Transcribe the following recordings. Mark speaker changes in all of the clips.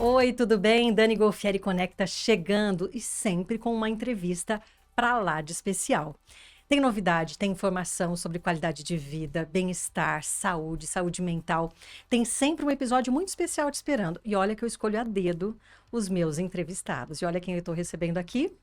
Speaker 1: Oi, tudo bem? Dani Golfieri Conecta chegando e sempre com uma entrevista para lá de especial. Tem novidade, tem informação sobre qualidade de vida, bem-estar, saúde, saúde mental. Tem sempre um episódio muito especial te esperando. E olha que eu escolho a dedo os meus entrevistados. E olha quem eu estou recebendo aqui.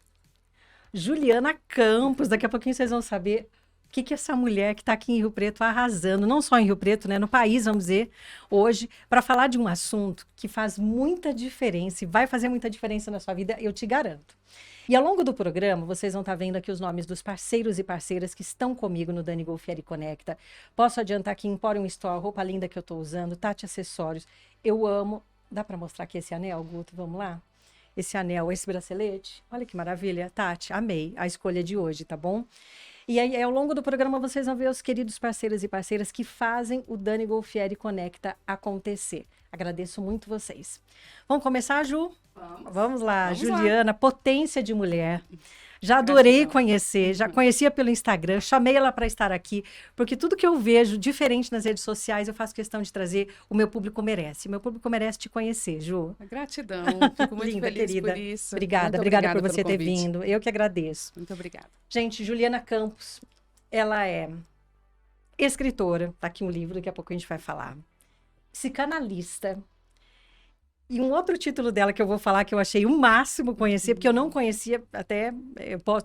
Speaker 1: Juliana Campos. Daqui a pouquinho vocês vão saber o que essa mulher que está aqui em Rio Preto arrasando, não só em Rio Preto, né, no país, vamos dizer, hoje, para falar de um assunto que faz muita diferença e vai fazer muita diferença na sua vida, eu te garanto. E ao longo do programa, vocês vão estar vendo aqui os nomes dos parceiros e parceiras que estão comigo no Dani Golfieri Conecta. Posso adiantar aqui, Emporium Store, roupa linda que eu estou usando, Tati Acessórios. Eu amo. Dá para mostrar aqui esse anel, Guto? Vamos lá? Esse anel, esse bracelete. Olha que maravilha. Tati, amei a escolha de hoje, tá bom? E aí, ao longo do programa, vocês vão ver os queridos parceiros e parceiras que fazem o Dani Golfieri Conecta acontecer. Agradeço muito vocês. Vamos começar, Ju? Vamos lá. Juliana, potência de mulher. Já adorei conhecer, já conhecia pelo Instagram, chamei ela para estar aqui, porque tudo que eu vejo diferente nas redes sociais, eu faço questão de trazer, o meu público merece. O meu público merece te conhecer, Ju.
Speaker 2: Gratidão, fico muito
Speaker 1: Linda,
Speaker 2: feliz
Speaker 1: querida.
Speaker 2: por isso.
Speaker 1: Obrigada por você ter vindo. Eu que agradeço.
Speaker 2: Muito obrigada.
Speaker 1: Gente, Juliana Campos, ela é escritora, tá aqui um livro, daqui a pouco a gente vai falar. Psicanalista. E um outro título dela que eu vou falar que eu achei o máximo conhecer, porque eu não conhecia, até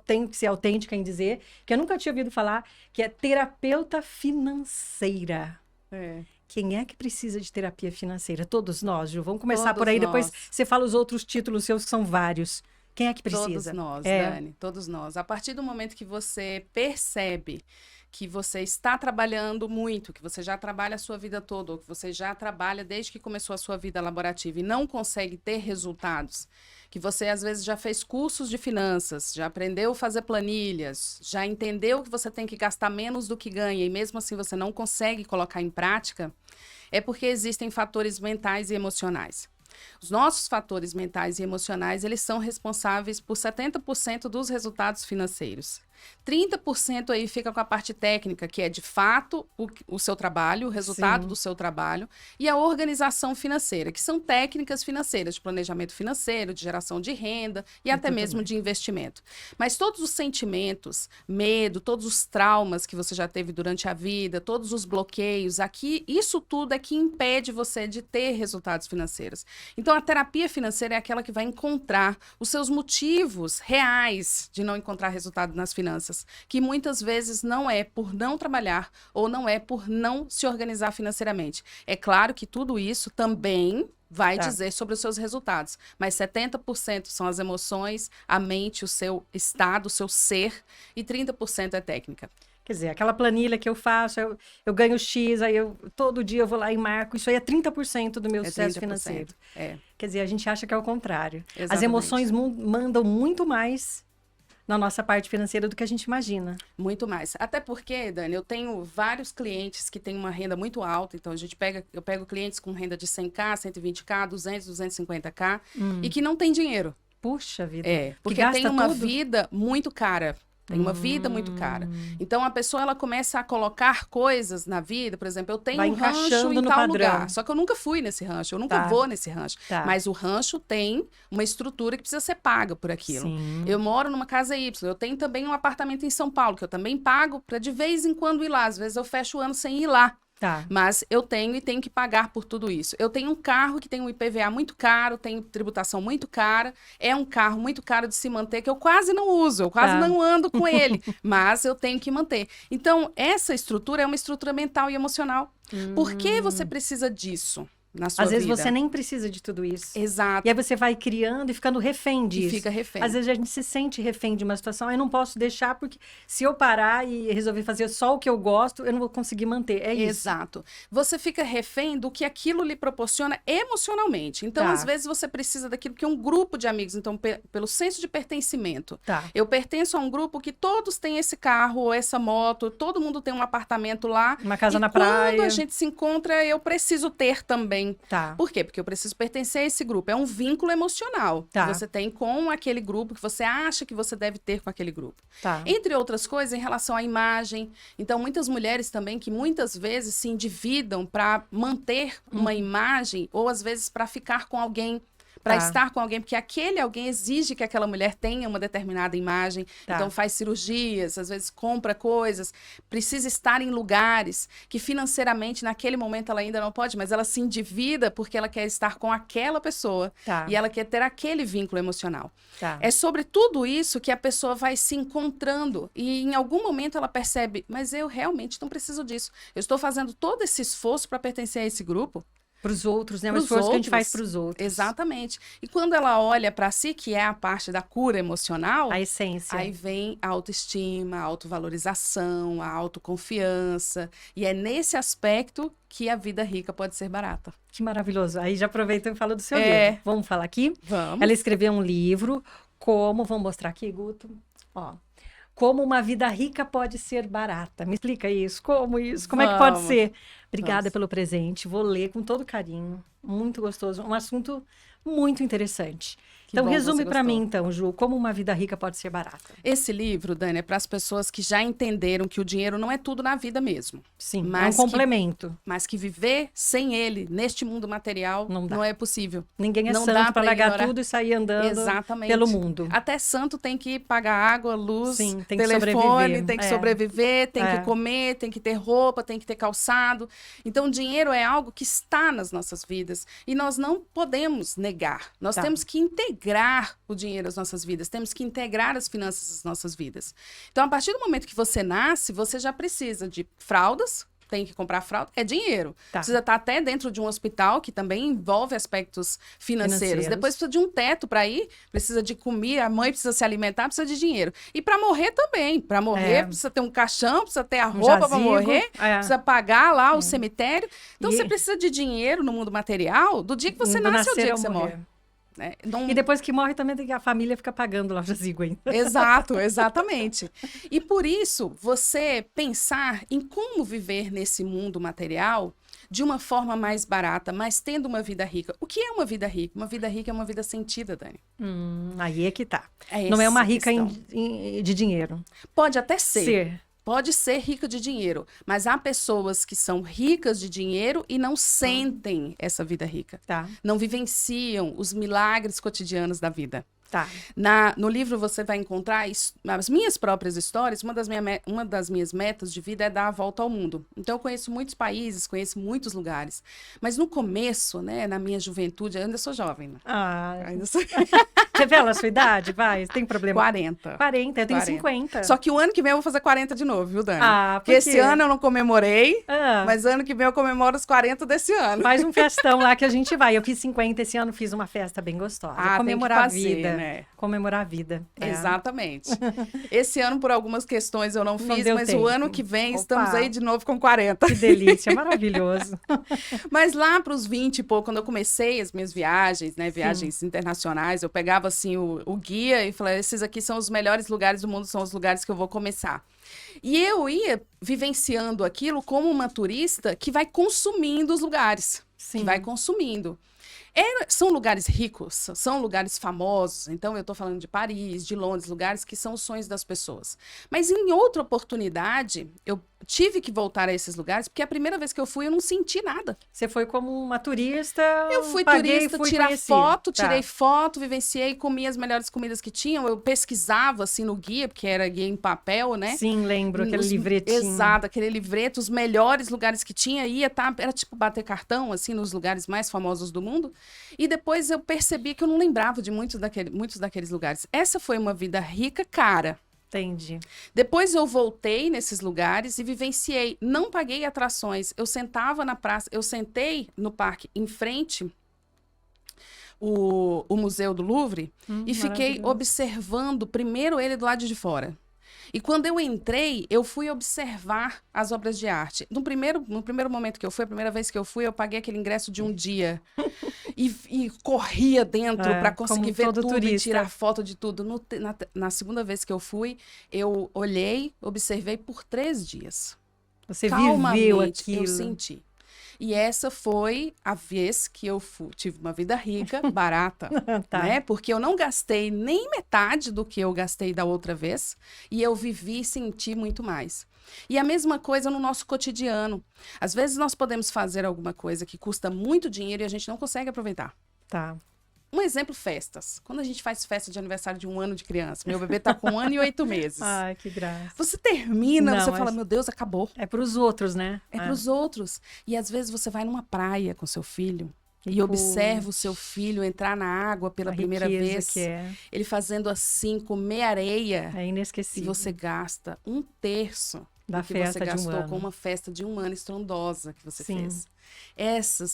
Speaker 1: tenho que ser autêntica em dizer, que eu nunca tinha ouvido falar, que é terapeuta financeira.
Speaker 2: É.
Speaker 1: Quem é que precisa de terapia financeira? Todos nós, Ju. Vamos começar
Speaker 2: Todos
Speaker 1: por aí,
Speaker 2: nós.
Speaker 1: depois você fala os outros títulos seus, que são vários. Quem é que precisa?
Speaker 2: Todos nós, Dani, todos nós. A partir do momento que você percebe que você está trabalhando muito, que você já trabalha a sua vida toda, ou que você já trabalha desde que começou a sua vida laborativa e não consegue ter resultados, que você às vezes já fez cursos de finanças, já aprendeu a fazer planilhas, já entendeu que você tem que gastar menos do que ganha e mesmo assim você não consegue colocar em prática, é porque existem fatores mentais e emocionais. Os nossos fatores mentais e emocionais, eles são responsáveis por 70% dos resultados financeiros. 30% aí fica com a parte técnica, que é de fato o seu trabalho, o resultado
Speaker 1: Sim.
Speaker 2: do seu trabalho, e a organização financeira, que são técnicas financeiras, de planejamento financeiro, de geração de renda e até mesmo de investimento. Mas todos os sentimentos, medo, todos os traumas que você já teve durante a vida, todos os bloqueios, aqui, isso tudo é que impede você de ter resultados financeiros. Então, a terapia financeira é aquela que vai encontrar os seus motivos reais de não encontrar resultado nas finanças, que muitas vezes não é por não trabalhar ou não é por não se organizar financeiramente. É claro que tudo isso também vai dizer sobre os seus resultados, mas 70% são as emoções, a mente, o seu estado, o seu ser, e 30% é técnica.
Speaker 1: Quer dizer, aquela planilha que eu faço, eu ganho X, aí todo dia eu vou lá e marco, isso aí é 30% do meu sucesso
Speaker 2: 30%,
Speaker 1: financeiro.
Speaker 2: É.
Speaker 1: Quer dizer, a gente acha que é o contrário.
Speaker 2: Exatamente.
Speaker 1: As emoções mandam muito mais na nossa parte financeira do que a gente imagina.
Speaker 2: Muito mais. Até porque, Dani, eu tenho vários clientes que têm uma renda muito alta, então eu pego clientes com renda de 100k, 120k, 200, 250k, e que não tem dinheiro.
Speaker 1: Puxa vida.
Speaker 2: Porque tem uma vida muito cara. Tem uma vida muito cara. Então, a pessoa, ela começa a colocar coisas na vida. Por exemplo, eu tenho um rancho em tal lugar. Só que eu nunca fui nesse rancho. Eu nunca vou nesse rancho. Mas o rancho tem uma estrutura que precisa ser paga por aquilo.
Speaker 1: Sim.
Speaker 2: Eu moro numa casa Y. Eu tenho também um apartamento em São Paulo, que eu também pago para de vez em quando ir lá. Às vezes eu fecho o ano sem ir lá. Mas eu tenho e tenho que pagar por tudo isso. Eu tenho um carro que tem um IPVA muito caro, tem tributação muito cara, é um carro muito caro de se manter, que eu quase não uso, eu quase não ando com ele, mas eu tenho que manter. Então, essa estrutura é uma estrutura mental e emocional. Por que você precisa disso na sua vida?
Speaker 1: Às vezes você nem precisa de tudo isso.
Speaker 2: Exato.
Speaker 1: E aí você vai criando e ficando refém disso.
Speaker 2: E fica refém.
Speaker 1: Às vezes a gente se sente refém de uma situação, eu não posso deixar, porque se eu parar e resolver fazer só o que eu gosto, eu não vou conseguir manter. É isso.
Speaker 2: Exato. Você fica refém do que aquilo lhe proporciona emocionalmente. Então, às vezes, você precisa daquilo que um grupo de amigos, então, pelo senso de pertencimento. Eu pertenço a um grupo que todos têm esse carro ou essa moto, todo mundo tem um apartamento lá.
Speaker 1: Uma casa na
Speaker 2: praia.
Speaker 1: praia.
Speaker 2: Quando a gente se encontra, eu preciso ter também. Por quê? Porque eu preciso pertencer a esse grupo. É um vínculo emocional que você tem com aquele grupo, que você acha que você deve ter com aquele grupo. Entre outras coisas, em relação à imagem. Então, muitas mulheres também que muitas vezes se endividam para manter uma imagem ou, às vezes, para ficar com alguém. para estar com alguém, porque aquele alguém exige que aquela mulher tenha uma determinada imagem, então faz cirurgias, às vezes compra coisas, precisa estar em lugares que financeiramente naquele momento ela ainda não pode, mas ela se endivida porque ela quer estar com aquela pessoa e ela quer ter aquele vínculo emocional. É sobre tudo isso que a pessoa vai se encontrando e em algum momento ela percebe, mas eu realmente não preciso disso. Eu estou fazendo todo esse esforço para pertencer a esse grupo.
Speaker 1: Para os outros, né? O esforço que a gente faz para os outros.
Speaker 2: Exatamente. E quando ela olha para si, que é a parte da cura emocional,
Speaker 1: a essência.
Speaker 2: Aí vem a autoestima, a autovalorização, a autoconfiança. E é nesse aspecto que a vida rica pode ser barata.
Speaker 1: Que maravilhoso. Aí já aproveita e fala do seu livro. Vamos falar aqui?
Speaker 2: Vamos.
Speaker 1: Ela escreveu um livro, vamos mostrar aqui, Guto? Ó. Como uma vida rica pode ser barata. Me explica isso. Como isso? Como é que pode ser? Obrigada pelo presente. Vou ler com todo carinho. Muito gostoso. Um assunto muito interessante. Então, resume para mim, então, Ju, como uma vida rica pode ser barata.
Speaker 2: Esse livro, Dani, é para as pessoas que já entenderam que o dinheiro não é tudo na vida mesmo.
Speaker 1: Sim, mas é um complemento.
Speaker 2: Mas que viver sem ele, neste mundo material, não é possível.
Speaker 1: Ninguém é santo para largar tudo e sair andando pelo mundo.
Speaker 2: Até santo tem que pagar água, luz,
Speaker 1: tem
Speaker 2: telefone, tem que sobreviver, tem que comer, tem que ter roupa, tem que ter calçado. Então, o dinheiro é algo que está nas nossas vidas e nós não podemos negar. Nós temos que integrar o dinheiro às nossas vidas, temos que integrar as finanças às nossas vidas. Então, a partir do momento que você nasce, você já precisa de fraldas, tem que comprar fralda, é dinheiro. Precisa estar até dentro de um hospital, que também envolve aspectos financeiros. Depois precisa de um teto para ir, precisa de comida, a mãe precisa se alimentar, precisa de dinheiro. E para morrer também. Para morrer, precisa ter um caixão, precisa ter a roupa para morrer, precisa pagar lá o cemitério. Então, você precisa de dinheiro no mundo material do dia que você nasce ao dia que você morre.
Speaker 1: E depois que morre também a família fica pagando lá o jazigo ainda.
Speaker 2: Exato, exatamente. E por isso, você pensar em como viver nesse mundo material de uma forma mais barata, mas tendo uma vida rica. O que é uma vida rica? Uma vida rica é uma vida sentida, Dani.
Speaker 1: Aí é que tá. Não é uma rica de dinheiro.
Speaker 2: Pode até ser. Pode ser rica de dinheiro, mas há pessoas que são ricas de dinheiro e não sentem essa vida rica. Não vivenciam os milagres cotidianos da vida. No livro você vai encontrar as minhas próprias histórias. Uma das minhas metas de vida é dar a volta ao mundo. Então, eu conheço muitos países, conheço muitos lugares. Mas no começo, né, na minha juventude, eu ainda sou jovem. Né?
Speaker 1: Ainda sou... Revela a sua idade, vai. Tem problema?
Speaker 2: 40.
Speaker 1: 40, eu tenho 50.
Speaker 2: Só que o ano que vem eu vou fazer 40 de novo, viu, Dani?
Speaker 1: Porque
Speaker 2: esse ano eu não comemorei, mas ano que vem eu comemoro os 40 desse ano.
Speaker 1: Faz um festão lá que a gente vai. Eu fiz 50 esse ano, fiz uma festa bem gostosa. Comemorar
Speaker 2: tem que fazer,
Speaker 1: a vida.
Speaker 2: Né?
Speaker 1: Comemorar a vida.
Speaker 2: Exatamente. Esse ano, por algumas questões, eu não fiz, mas
Speaker 1: tempo.
Speaker 2: O ano que vem estamos aí de novo com 40.
Speaker 1: Que delícia, maravilhoso.
Speaker 2: Mas lá para os 20 e pouco, quando eu comecei as minhas viagens, né, viagens internacionais, eu pegava assim o guia e falava, esses aqui são os melhores lugares do mundo, são os lugares que eu vou começar. E eu ia vivenciando aquilo como uma turista que vai consumindo os lugares. Que vai consumindo. São lugares ricos, são lugares famosos. Então, eu estou falando de Paris, de Londres, lugares que são os sonhos das pessoas. Mas em outra oportunidade, eu tive que voltar a esses lugares, porque a primeira vez que eu fui, eu não senti nada.
Speaker 1: Você foi como uma turista?
Speaker 2: Eu fui turista, tirei foto, vivenciei, comi as melhores comidas que tinham. Eu pesquisava, assim, no guia, porque era guia em papel, né?
Speaker 1: Sim, lembro, aquele livretinho.
Speaker 2: Exato, aquele livreto, os melhores lugares que tinha. Era tipo bater cartão, assim, nos lugares mais famosos do mundo. E depois eu percebi que eu não lembrava de muitos daqueles lugares. Essa foi uma vida rica, cara.
Speaker 1: Entendi.
Speaker 2: Depois eu voltei nesses lugares e vivenciei. Não paguei atrações. Eu sentava na praça, eu sentei no parque em frente o Museu do Louvre e fiquei observando primeiro ele do lado de fora. E quando eu entrei, eu fui observar as obras de arte. No primeiro momento que eu fui, a primeira vez que eu fui, eu paguei aquele ingresso de um dia. E corria dentro para conseguir ver tudo turista. E tirar foto de tudo. Na segunda vez que eu fui, eu olhei, observei por 3 dias.
Speaker 1: Você viveu aquilo.
Speaker 2: Eu senti. E essa foi a vez que eu tive uma vida rica, barata, né? Porque eu não gastei nem metade do que eu gastei da outra vez e eu vivi e senti muito mais. E a mesma coisa no nosso cotidiano. Às vezes nós podemos fazer alguma coisa que custa muito dinheiro e a gente não consegue aproveitar. Um exemplo, festas. Quando a gente faz festa de aniversário de 1 ano de criança, meu bebê tá com 1 ano e 8 meses.
Speaker 1: Ai, que graça.
Speaker 2: Você termina,
Speaker 1: Não,
Speaker 2: você
Speaker 1: mas
Speaker 2: fala, meu Deus, acabou.
Speaker 1: é para os outros, né?
Speaker 2: É pros outros. E às vezes você vai numa praia com seu filho e
Speaker 1: cool.
Speaker 2: observa o seu filho entrar na água pela primeira
Speaker 1: riqueza
Speaker 2: vez.
Speaker 1: que é.
Speaker 2: Ele fazendo assim, comer areia.
Speaker 1: É
Speaker 2: E
Speaker 1: inesquecível.
Speaker 2: você gasta 1/3
Speaker 1: Da
Speaker 2: do que
Speaker 1: festa
Speaker 2: você
Speaker 1: de um
Speaker 2: gastou
Speaker 1: ano.
Speaker 2: com uma festa de 1 ano estrondosa que você
Speaker 1: Sim.
Speaker 2: fez.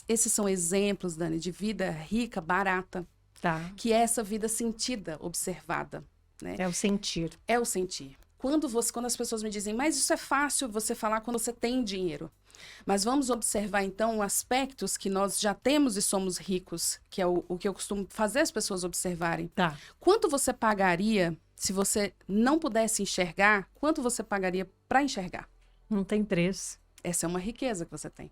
Speaker 2: Esses são exemplos, Dani, de vida rica, barata,
Speaker 1: Tá.
Speaker 2: que é essa vida sentida, observada, né?
Speaker 1: É o sentir.
Speaker 2: É o sentir. Quando as pessoas me dizem, mas isso é fácil você falar quando você tem dinheiro. Mas vamos observar, então, aspectos que nós já temos e somos ricos, que é o que eu costumo fazer as pessoas observarem.
Speaker 1: Tá.
Speaker 2: Quanto você pagaria, se você não pudesse enxergar, quanto você pagaria para enxergar?
Speaker 1: Não tem preço.
Speaker 2: Essa é uma riqueza que você tem.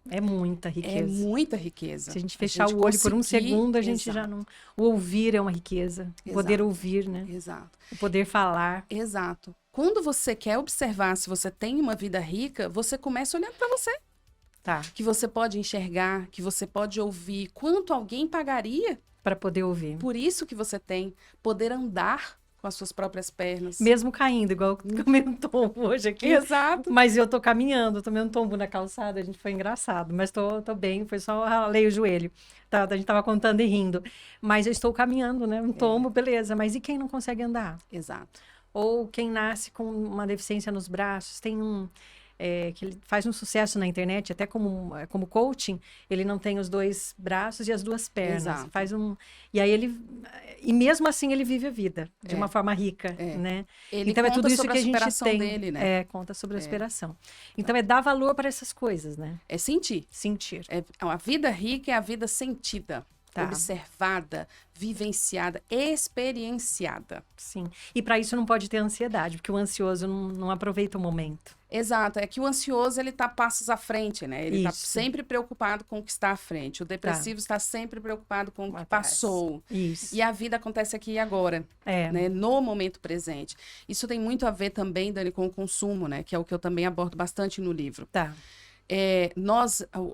Speaker 1: É muita
Speaker 2: É
Speaker 1: riqueza.
Speaker 2: muita riqueza.
Speaker 1: Se a gente fechar o olho por um segundo, a gente já não... O ouvir é uma riqueza. O poder ouvir, né?
Speaker 2: Exato.
Speaker 1: O poder falar.
Speaker 2: Exato. Quando você quer observar se você tem uma vida rica, você começa olhando para você.
Speaker 1: Tá.
Speaker 2: Que você pode enxergar, que você pode ouvir. Quanto alguém pagaria
Speaker 1: Para poder ouvir.
Speaker 2: por isso que você tem? Poder andar com as suas próprias pernas.
Speaker 1: Mesmo caindo, igual eu tomei um tombo hoje aqui.
Speaker 2: Exato.
Speaker 1: Mas eu tô caminhando, tomei um tombo na calçada, a gente foi engraçado. Mas tô bem, foi só ralei o joelho. A gente tava contando e rindo. Mas eu estou caminhando, né? Um tombo, beleza. Mas e quem não consegue andar?
Speaker 2: Exato.
Speaker 1: Ou quem nasce com uma deficiência nos braços, tem um... que ele faz um sucesso na internet, até como coaching, ele não tem os 2 braços e as 2 pernas.
Speaker 2: Exato.
Speaker 1: E aí e mesmo assim ele vive a vida de uma forma rica, né?
Speaker 2: Ele
Speaker 1: Então é
Speaker 2: conta
Speaker 1: tudo isso
Speaker 2: sobre
Speaker 1: que
Speaker 2: a
Speaker 1: a gente
Speaker 2: superação
Speaker 1: tem.
Speaker 2: dele, né?
Speaker 1: Conta sobre a superação. Então é dar valor para essas coisas, né?
Speaker 2: É sentir.
Speaker 1: Sentir.
Speaker 2: A vida rica é a vida sentida,
Speaker 1: Tá.
Speaker 2: observada, vivenciada, experienciada.
Speaker 1: Sim. E para isso não pode ter ansiedade, porque o ansioso não aproveita o momento.
Speaker 2: Exato, é que o ansioso ele tá passos à frente, né? Ele tá
Speaker 1: Isso.
Speaker 2: sempre preocupado com o que está à frente. O depressivo está sempre preocupado com o que
Speaker 1: Atrás.
Speaker 2: passou.
Speaker 1: Isso.
Speaker 2: E a vida acontece aqui e agora, né? No momento presente. Isso tem muito a ver também, Dani, com o consumo, né? Que é o que eu também abordo bastante no livro.
Speaker 1: Tá.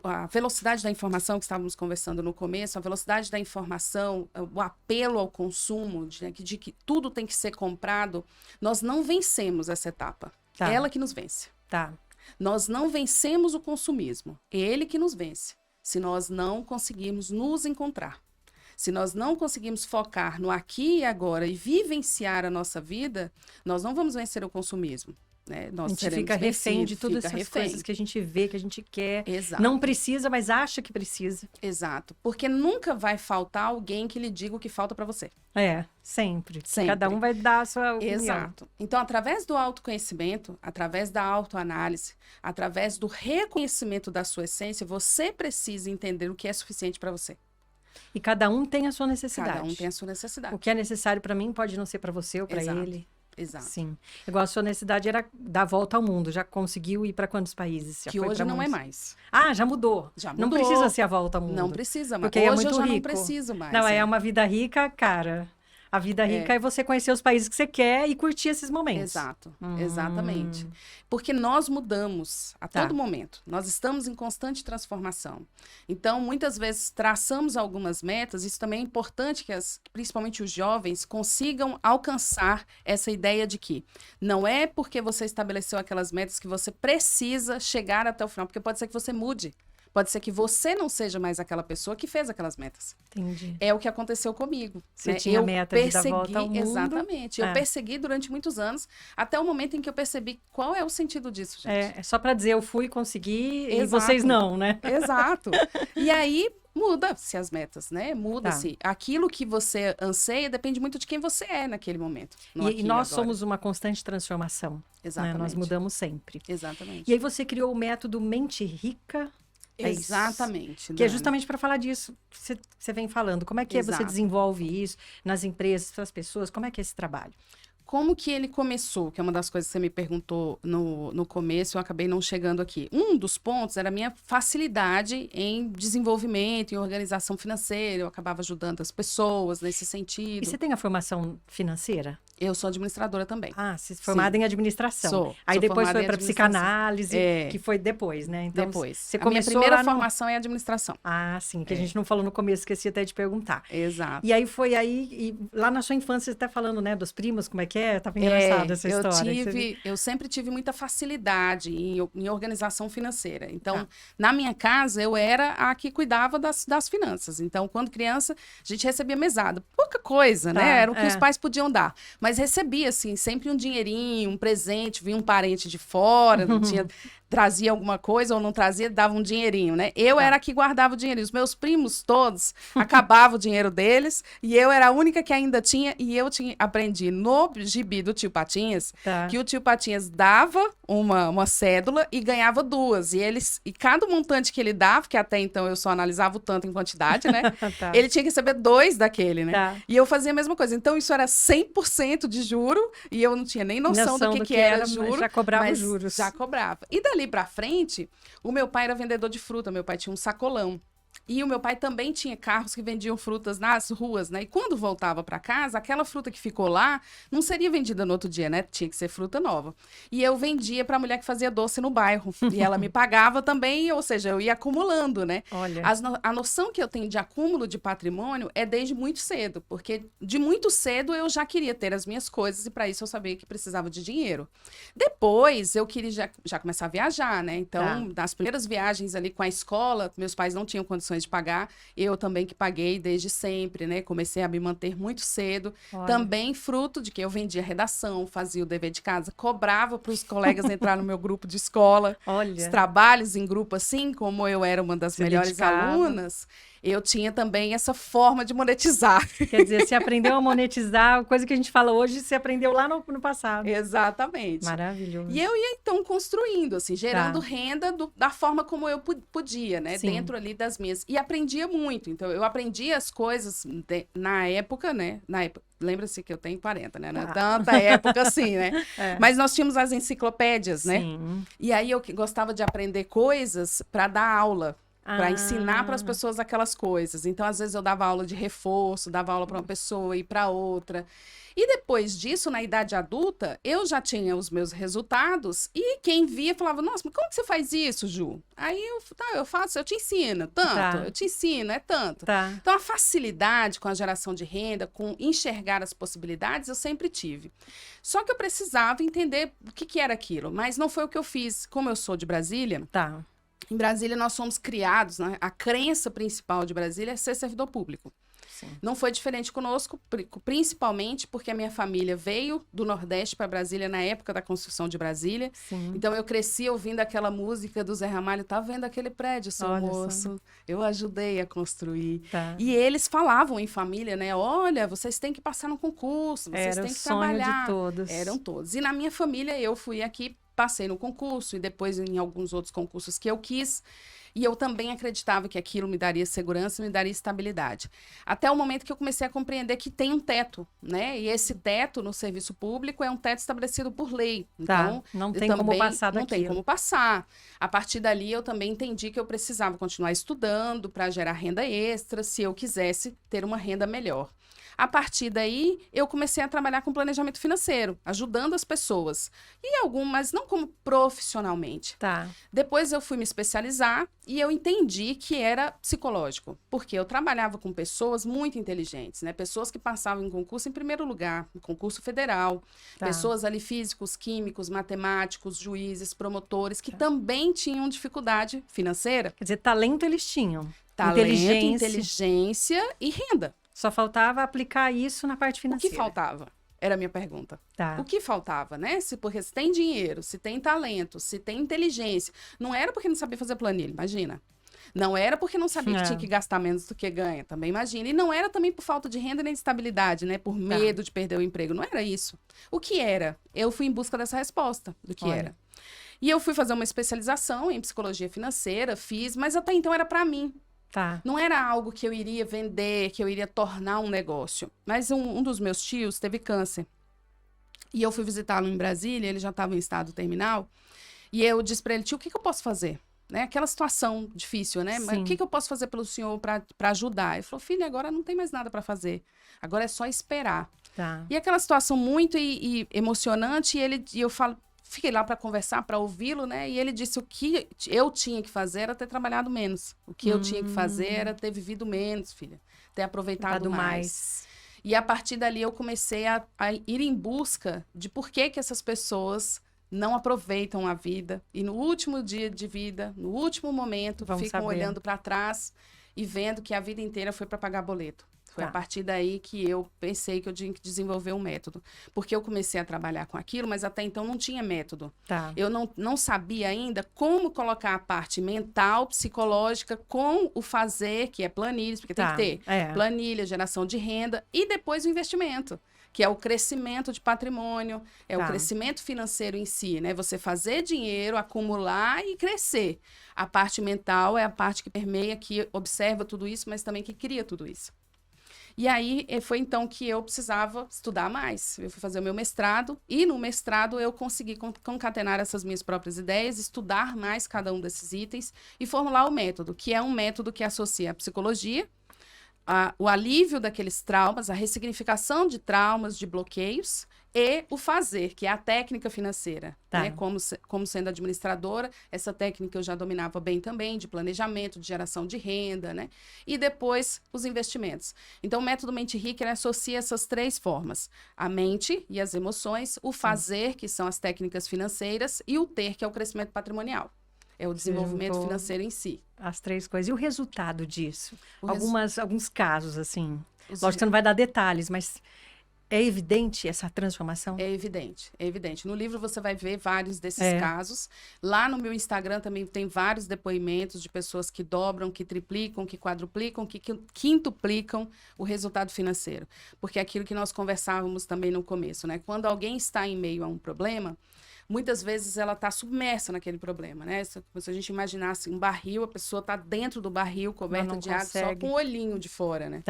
Speaker 2: A velocidade da informação que estávamos conversando no começo, a velocidade da informação, o apelo ao consumo, de que tudo tem que ser comprado, nós não vencemos essa etapa.
Speaker 1: Tá.
Speaker 2: Ela que nos vence.
Speaker 1: Tá.
Speaker 2: Nós não vencemos o consumismo. É ele que nos vence. Se nós não conseguirmos nos encontrar. Se nós não conseguirmos focar no aqui e agora e vivenciar a nossa vida, nós não vamos vencer o consumismo. Né?
Speaker 1: A gente fica refém de todas essas coisas que a gente vê, que a gente quer.
Speaker 2: Exato.
Speaker 1: Não precisa, mas acha que precisa.
Speaker 2: Exato. Porque nunca vai faltar alguém que lhe diga o que falta para você.
Speaker 1: Sempre.
Speaker 2: Sempre.
Speaker 1: Cada um vai dar a sua opinião.
Speaker 2: Exato. Então, através do autoconhecimento, através da autoanálise, através do reconhecimento da sua essência, você precisa entender o que é suficiente para você.
Speaker 1: E cada um tem a sua necessidade.
Speaker 2: Cada um tem a sua necessidade.
Speaker 1: O que é necessário para mim pode não ser para você ou para
Speaker 2: Exato.
Speaker 1: ele.
Speaker 2: Exato.
Speaker 1: Sim. Igual a sua necessidade era dar a volta ao mundo. Já conseguiu ir para quantos países? Já
Speaker 2: Que
Speaker 1: foi
Speaker 2: hoje
Speaker 1: pra
Speaker 2: não é
Speaker 1: muitos?
Speaker 2: mais.
Speaker 1: Ah, já mudou.
Speaker 2: Já
Speaker 1: Não
Speaker 2: mudou.
Speaker 1: precisa ser a volta ao mundo.
Speaker 2: Não precisa mais.
Speaker 1: Porque
Speaker 2: Hoje
Speaker 1: é muito
Speaker 2: eu já
Speaker 1: rico.
Speaker 2: não preciso mais.
Speaker 1: Não, é uma vida rica, cara. A vida rica é você conhecer os países que você quer e curtir esses momentos.
Speaker 2: Exato, exatamente. Porque nós mudamos a todo momento. Nós estamos em constante transformação. Então, muitas vezes, traçamos algumas metas. Isso também é importante que, principalmente os jovens, consigam alcançar essa ideia de que não é porque você estabeleceu aquelas metas que você precisa chegar até o final. Porque pode ser que você mude. Pode ser que você não seja mais aquela pessoa que fez aquelas metas.
Speaker 1: Entendi.
Speaker 2: É o que aconteceu comigo.
Speaker 1: Você tinha a meta de dar volta ao mundo.
Speaker 2: Exatamente. Eu persegui durante muitos anos, até o momento em que eu percebi qual é o sentido disso, gente.
Speaker 1: É só para dizer, eu fui, consegui,
Speaker 2: Exato.
Speaker 1: e vocês não, né?
Speaker 2: Exato. E aí, muda-se as metas, né? Muda-se. Aquilo que você anseia depende muito de quem você é naquele momento.
Speaker 1: E nós somos uma constante transformação.
Speaker 2: Exatamente.
Speaker 1: Né? Nós mudamos sempre.
Speaker 2: Exatamente.
Speaker 1: E aí você criou o método Mente Rica.
Speaker 2: Exatamente.
Speaker 1: Que é justamente para falar disso que você vem falando. Como é que você desenvolve isso nas empresas, para as pessoas? Como é que é esse trabalho?
Speaker 2: Como que ele começou? Que é uma das coisas que você me perguntou no começo, eu acabei não chegando aqui. Um dos pontos era a minha facilidade em desenvolvimento, em organização financeira. Eu acabava ajudando as pessoas nesse sentido.
Speaker 1: E você tem a formação financeira?
Speaker 2: Eu sou administradora também.
Speaker 1: Ah, você é formada em administração.
Speaker 2: Sou.
Speaker 1: Aí
Speaker 2: Sou
Speaker 1: depois
Speaker 2: formada
Speaker 1: foi
Speaker 2: em
Speaker 1: para
Speaker 2: administração.
Speaker 1: psicanálise, que foi depois, né? Então,
Speaker 2: Depois.
Speaker 1: você
Speaker 2: A minha
Speaker 1: começou
Speaker 2: primeira
Speaker 1: lá no...
Speaker 2: formação é administração.
Speaker 1: Ah, sim, que a gente não falou no começo, esqueci até de perguntar.
Speaker 2: Exato.
Speaker 1: E aí foi aí, e lá na sua infância, você está falando, né, dos primos, como é que é? Tava engraçada essa história.
Speaker 2: Eu sempre tive muita facilidade em organização financeira. Então, na minha casa, eu era a que cuidava das finanças. Então, quando criança, a gente recebia mesada. Pouca coisa, né? Era o que os pais podiam dar. Mas recebia, assim, sempre um dinheirinho, um presente, vinha um parente de fora, não tinha... trazia alguma coisa ou não trazia, dava um dinheirinho, né? Eu era a que guardava o dinheirinho. Os meus primos todos, acabava o dinheiro deles, e eu era a única que ainda tinha, e eu aprendi no gibi do tio Patinhas, que o tio Patinhas dava uma cédula e ganhava duas, e cada montante que ele dava, que até então eu só analisava o tanto em quantidade, né? Ele tinha que receber 2 daquele, né? E eu fazia a mesma coisa. Então, isso era 100% de juro, e eu não tinha nem noção do que era juro.
Speaker 1: Já cobrava os juros.
Speaker 2: Já cobrava. E dali pra frente, o meu pai era vendedor de fruta, meu pai tinha um sacolão. E o meu pai também tinha carros que vendiam frutas nas ruas, né? E quando voltava para casa, aquela fruta que ficou lá não seria vendida no outro dia, né? Tinha que ser fruta nova. E eu vendia para a mulher que fazia doce no bairro. E ela me pagava também, ou seja, eu ia acumulando, né?
Speaker 1: Olha.
Speaker 2: A noção que eu tenho de acúmulo de patrimônio é desde muito cedo, porque de muito cedo eu já queria ter as minhas coisas e para isso eu sabia que precisava de dinheiro. Depois eu queria já começar a viajar, né? Então, nas primeiras viagens ali com a escola, meus pais não tinham condições de pagar, eu também que paguei desde sempre, né? Comecei a me manter muito cedo. Olha. Também fruto de que eu vendia redação, fazia o dever de casa, cobrava para os colegas entrar no meu grupo de escola.
Speaker 1: Olha.
Speaker 2: Os trabalhos em grupo, assim, como eu era uma das melhores alunas, eu tinha também essa forma de monetizar.
Speaker 1: Quer dizer, você aprendeu a monetizar, coisa que a gente fala hoje, você aprendeu lá no passado.
Speaker 2: Exatamente.
Speaker 1: Maravilhoso.
Speaker 2: E eu ia, então, construindo, assim, gerando renda da forma como eu podia, né? Sim. Dentro ali das minhas. E aprendia muito. Então, eu aprendia as coisas na época, né? Lembra-se que eu tenho 40, né? Não é tanta época assim, né? Mas nós tínhamos as enciclopédias, né?
Speaker 1: Sim.
Speaker 2: E aí eu gostava de aprender coisas para dar aula. Para ensinar para as pessoas aquelas coisas. Então, às vezes, eu dava aula de reforço, dava aula para uma pessoa e para outra. E depois disso, na idade adulta, eu já tinha os meus resultados e quem via falava, nossa, mas como que você faz isso, Ju? Aí eu faço, eu te ensino, tanto, eu te ensino, é tanto. Então, a facilidade com a geração de renda, com enxergar as possibilidades, eu sempre tive. Só que eu precisava entender o que era aquilo, mas não foi o que eu fiz. Como eu sou de Brasília... Em Brasília, nós somos criados, né? A crença principal de Brasília é ser servidor público. Sim. Não foi diferente conosco, principalmente porque a minha família veio do Nordeste para Brasília na época da construção de Brasília. Sim. Então, eu cresci ouvindo aquela música do Zé Ramalho, tá vendo aquele prédio, seu moço? Eu ajudei a construir. E eles falavam em família, né? Olha, vocês têm que passar no concurso, vocês têm que trabalhar.
Speaker 1: Era o sonho de todos.
Speaker 2: Eram todos. E na minha família, eu fui aqui, passei no concurso e depois em alguns outros concursos que eu quis. E eu também acreditava que aquilo me daria segurança, me daria estabilidade. Até o momento que eu comecei a compreender que tem um teto, né? E esse teto no serviço público é um teto estabelecido por lei. Então,
Speaker 1: não tem como passar daquilo.
Speaker 2: Não tem como passar. A partir dali, eu também entendi que eu precisava continuar estudando para gerar renda extra, se eu quisesse ter uma renda melhor. A partir daí, eu comecei a trabalhar com planejamento financeiro, ajudando as pessoas. Mas não como profissionalmente. Depois eu fui me especializar e eu entendi que era psicológico, porque eu trabalhava com pessoas muito inteligentes, né? Pessoas que passavam em concurso em primeiro lugar, em concurso federal. Pessoas ali físicos, químicos, matemáticos, juízes, promotores, que também tinham dificuldade financeira.
Speaker 1: Quer dizer, talento eles tinham.
Speaker 2: Talento, inteligência e renda.
Speaker 1: Só faltava aplicar isso na parte financeira.
Speaker 2: O que faltava? Era a minha pergunta. O que faltava, né? Porque se tem dinheiro, se tem talento, se tem inteligência. Não era porque não sabia fazer planilha, imagina. Não era porque não sabia que tinha que gastar menos do que ganha, também imagina. E não era também por falta de renda nem de estabilidade, né? Por medo de perder o emprego. Não era isso. O que era? Eu fui em busca dessa resposta do que era. E eu fui fazer uma especialização em psicologia financeira, fiz, mas até então era para mim. Não era algo que eu iria vender, que eu iria tornar um negócio. Mas um dos meus tios teve câncer. E eu fui visitá-lo em Brasília, ele já estava em estado terminal. E eu disse para ele, tio, o que eu posso fazer? né? Aquela situação difícil, né? Mas o que eu posso fazer pelo senhor para ajudar? Ele falou, filha, agora não tem mais nada para fazer. Agora é só esperar.
Speaker 1: Tá.
Speaker 2: E aquela situação muito emocionante, e eu falo, fiquei lá para conversar, para ouvi-lo, né? E ele disse, o que eu tinha que fazer era ter trabalhado menos. O que eu tinha que fazer era ter vivido menos, filha. Ter aproveitado mais. E a partir dali eu comecei a ir em busca de por que essas pessoas não aproveitam a vida. E no último dia de vida, no último momento, ficam olhando para trás e vendo que a vida inteira foi para pagar boleto. Foi a partir daí que eu pensei que eu tinha que desenvolver um método. Porque eu comecei a trabalhar com aquilo, mas até então não tinha método. Eu não sabia ainda como colocar a parte mental, psicológica, com o fazer, que é planilhas, porque tem que ter planilha, geração de renda, e depois o investimento, que é o crescimento de patrimônio, o crescimento financeiro em si, né? Você fazer dinheiro, acumular e crescer. A parte mental é a parte que permeia, que observa tudo isso, mas também que cria tudo isso. E aí, foi então que eu precisava estudar mais. Eu fui fazer o meu mestrado, e no mestrado eu consegui concatenar essas minhas próprias ideias, estudar mais cada um desses itens e formular o método, que é um método que associa a psicologia, o alívio daqueles traumas, a ressignificação de traumas, de bloqueios, e o fazer, que é a técnica financeira. Né? Como sendo administradora, essa técnica eu já dominava bem também, de planejamento, de geração de renda, né? E depois os investimentos. Então, o método Mente Rica, ele associa essas três formas: a mente e as emoções, o fazer, que são as técnicas financeiras, e o ter, que é o crescimento patrimonial. É o desenvolvimento financeiro em si.
Speaker 1: As três coisas. E o resultado disso? Alguns casos, assim. Lógico que você não vai dar detalhes, mas é evidente essa transformação?
Speaker 2: É evidente, é evidente. No livro você vai ver vários desses casos. Lá no meu Instagram também tem vários depoimentos de pessoas que dobram, que triplicam, que quadruplicam, que quintuplicam o resultado financeiro. Porque é aquilo que nós conversávamos também no começo, né? Quando alguém está em meio a um problema, muitas vezes ela está submersa naquele problema, né? Se a gente imaginasse um barril, a pessoa está dentro do barril, coberta de água, só com o olhinho de fora, né?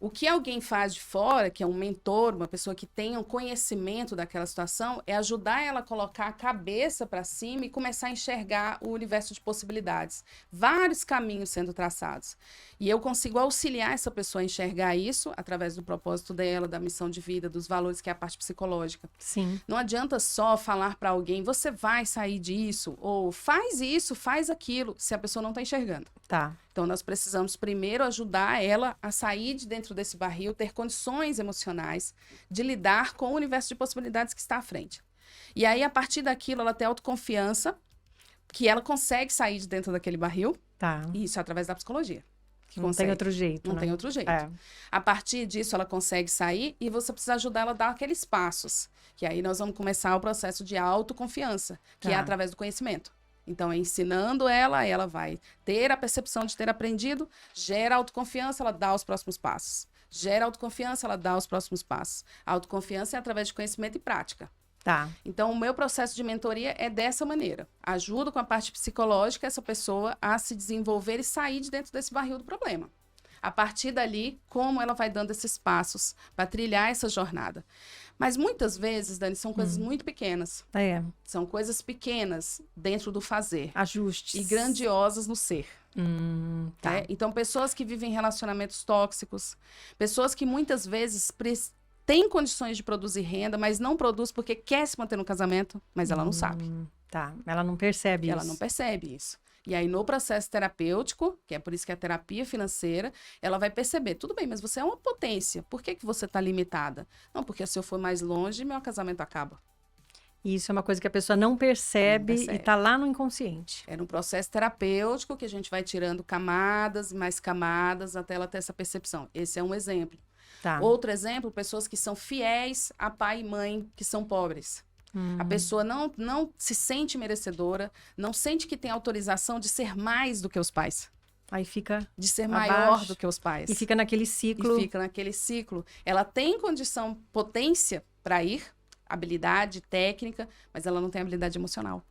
Speaker 2: O que alguém faz de fora, que é um mentor, uma pessoa que tenha um conhecimento daquela situação, é ajudar ela a colocar a cabeça para cima e começar a enxergar o universo de possibilidades. Vários caminhos sendo traçados. E eu consigo auxiliar essa pessoa a enxergar isso através do propósito dela, da missão de vida, dos valores, que é a parte psicológica.
Speaker 1: Sim.
Speaker 2: Não adianta só falar para alguém, você vai sair disso, ou faz isso, faz aquilo, se a pessoa não está enxergando. Então, nós precisamos primeiro ajudar ela a sair de dentro desse barril, ter condições emocionais de lidar com o universo de possibilidades que está à frente. E aí, a partir daquilo, ela tem autoconfiança, que ela consegue sair de dentro daquele barril. E isso é através da psicologia.
Speaker 1: Não tem outro jeito.
Speaker 2: Não tem outro jeito. A partir disso, ela consegue sair e você precisa ajudar ela a dar aqueles passos. Que aí nós vamos começar o processo de autoconfiança, que é através do conhecimento. Então, é ensinando ela vai ter a percepção de ter aprendido, gera autoconfiança, ela dá os próximos passos. Gera autoconfiança, ela dá os próximos passos. A autoconfiança é através de conhecimento e prática. Então, o meu processo de mentoria é dessa maneira. Ajudo com a parte psicológica essa pessoa a se desenvolver e sair de dentro desse barril do problema. A partir dali, como ela vai dando esses passos para trilhar essa jornada. Mas muitas vezes, Dani, são coisas muito pequenas. São coisas pequenas dentro do fazer.
Speaker 1: Ajustes.
Speaker 2: E grandiosas no ser. Então, pessoas que vivem relacionamentos tóxicos, pessoas que muitas vezes têm condições de produzir renda, mas não produz porque quer se manter no casamento, mas ela não sabe.
Speaker 1: Ela não percebe isso.
Speaker 2: Ela não percebe isso. E aí, no processo terapêutico, que é por isso que é a terapia financeira, ela vai perceber, tudo bem, mas você é uma potência, por que você está limitada? Não, porque se eu for mais longe, meu casamento acaba.
Speaker 1: Isso é uma coisa que a pessoa não percebe e está lá no inconsciente.
Speaker 2: É um processo terapêutico que a gente vai tirando camadas e mais camadas até ela ter essa percepção. Esse é um exemplo. Outro exemplo, pessoas que são fiéis a pai e mãe que são pobres. A pessoa não se sente merecedora, não sente que tem autorização de ser mais do que os pais.
Speaker 1: Aí fica
Speaker 2: de ser maior do que os pais.
Speaker 1: E fica naquele ciclo.
Speaker 2: Ela tem condição, potência para ir, habilidade, técnica, mas ela não tem habilidade emocional.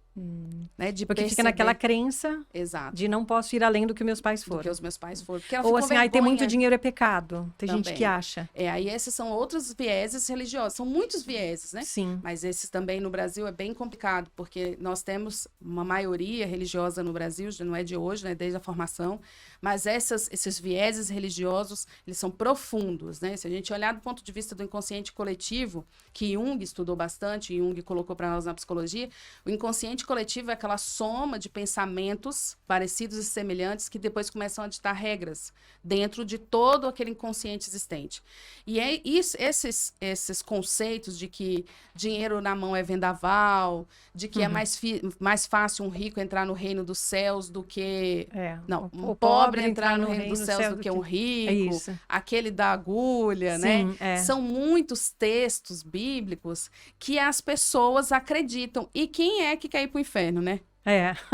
Speaker 2: Né? De
Speaker 1: Porque fica naquela crença
Speaker 2: Exato.
Speaker 1: de não posso ir além do que meus pais
Speaker 2: Do
Speaker 1: foram.
Speaker 2: que os meus pais foram. Porque ela
Speaker 1: Ou
Speaker 2: ficou
Speaker 1: assim, ter
Speaker 2: vergonha.
Speaker 1: muito dinheiro é pecado. Tem gente
Speaker 2: Também.
Speaker 1: que acha.
Speaker 2: Aí esses são outros vieses religiosos. São muitos vieses, né?
Speaker 1: Sim.
Speaker 2: Mas esses também no Brasil é bem complicado, porque nós temos uma maioria religiosa no Brasil, não é de hoje, né? Desde a formação. Mas esses vieses religiosos, eles são profundos, né? Se a gente olhar do ponto de vista do inconsciente coletivo, que Jung estudou bastante, Jung colocou para nós na psicologia, o inconsciente coletivo é aquela soma de pensamentos parecidos e semelhantes que depois começam a ditar regras dentro de todo aquele inconsciente existente. E é isso, esses conceitos de que dinheiro na mão é vendaval, de que é mais fácil um rico entrar no reino dos céus do que... Não, o pobre entrar no reino dos céus do que um rico, aquele da agulha,
Speaker 1: Sim,
Speaker 2: né? São muitos textos bíblicos que as pessoas acreditam. E quem é que quer ir para o inferno, né?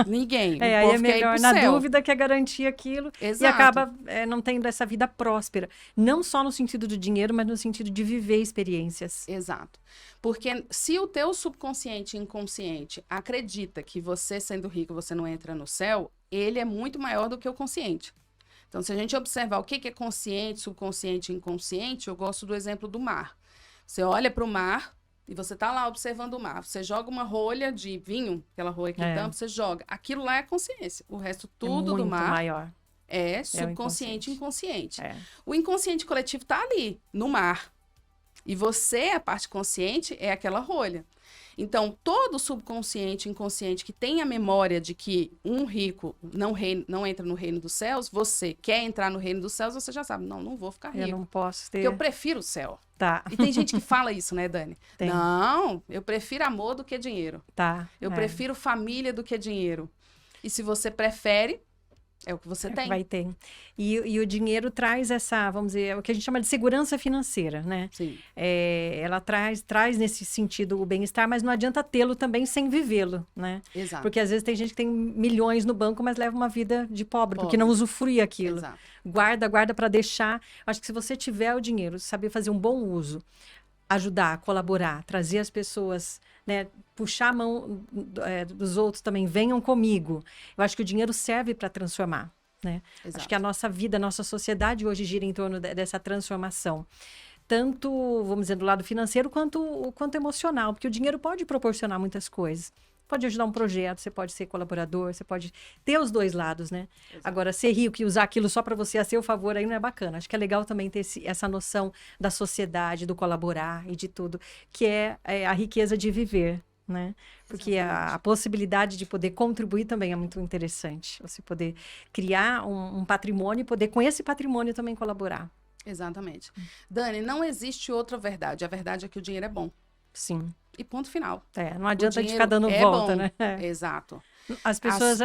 Speaker 2: Ninguém. O
Speaker 1: aí
Speaker 2: povo
Speaker 1: é melhor,
Speaker 2: na
Speaker 1: dúvida, que é garantir aquilo.
Speaker 2: Exato.
Speaker 1: E acaba não tendo essa vida próspera. Não só no sentido do dinheiro, mas no sentido de viver experiências.
Speaker 2: Exato. Porque se o teu subconsciente e inconsciente acredita que você, sendo rico, você não entra no céu, ele é muito maior do que o consciente. Então, se a gente observar o que é consciente, subconsciente e inconsciente, eu gosto do exemplo do mar. Você olha para o mar... E você tá lá observando o mar. Você joga uma rolha de vinho, aquela rolha que tampa, você joga. Aquilo lá é consciência. O resto tudo do mar
Speaker 1: maior.
Speaker 2: É subconsciente e inconsciente. O inconsciente coletivo tá ali, no mar. E você, a parte consciente, é aquela rolha. Então, todo subconsciente e inconsciente que tem a memória de que um rico não entra no reino dos céus, você quer entrar no reino dos céus, você já sabe, não vou ficar rico.
Speaker 1: Eu não posso ter...
Speaker 2: Porque eu prefiro o céu.
Speaker 1: Tá.
Speaker 2: E tem gente que fala isso, né, Dani?
Speaker 1: Tem.
Speaker 2: Não, eu prefiro amor do que dinheiro.
Speaker 1: Tá.
Speaker 2: Eu prefiro família do que dinheiro. E se você prefere... É o que você tem.
Speaker 1: Vai ter. E o dinheiro traz essa, vamos dizer, o que a gente chama de segurança financeira, né?
Speaker 2: Sim.
Speaker 1: Ela traz nesse sentido o bem-estar, mas não adianta tê-lo também sem vivê-lo, né?
Speaker 2: Exato.
Speaker 1: Porque às vezes tem gente que tem milhões no banco, mas leva uma vida de pobre. Porque não usufrui aquilo.
Speaker 2: Exato.
Speaker 1: Guarda para deixar. Acho que se você tiver o dinheiro, saber fazer um bom uso, ajudar, colaborar, trazer as pessoas, né, puxar a mão dos outros também, venham comigo. Eu acho que o dinheiro serve para transformar, né? Acho que a nossa vida, a nossa sociedade hoje gira em torno dessa transformação. Tanto, vamos dizer, do lado financeiro, quanto emocional, porque o dinheiro pode proporcionar muitas coisas. Pode ajudar um projeto, você pode ser colaborador, você pode ter os dois lados, né? Exato. Agora, ser rico e usar aquilo só para você a seu favor aí não é bacana. Acho que é legal também ter essa noção da sociedade, do colaborar e de tudo, que é a riqueza de viver, né? Porque a possibilidade de poder contribuir também é muito interessante. Você poder criar um patrimônio e poder, com esse patrimônio, também colaborar.
Speaker 2: Exatamente. Dani, não existe outra verdade. A verdade é que o dinheiro é bom.
Speaker 1: Sim.
Speaker 2: E ponto final.
Speaker 1: Não adianta a gente ficar dando volta,
Speaker 2: bom.
Speaker 1: né?
Speaker 2: Exato.
Speaker 1: As pessoas...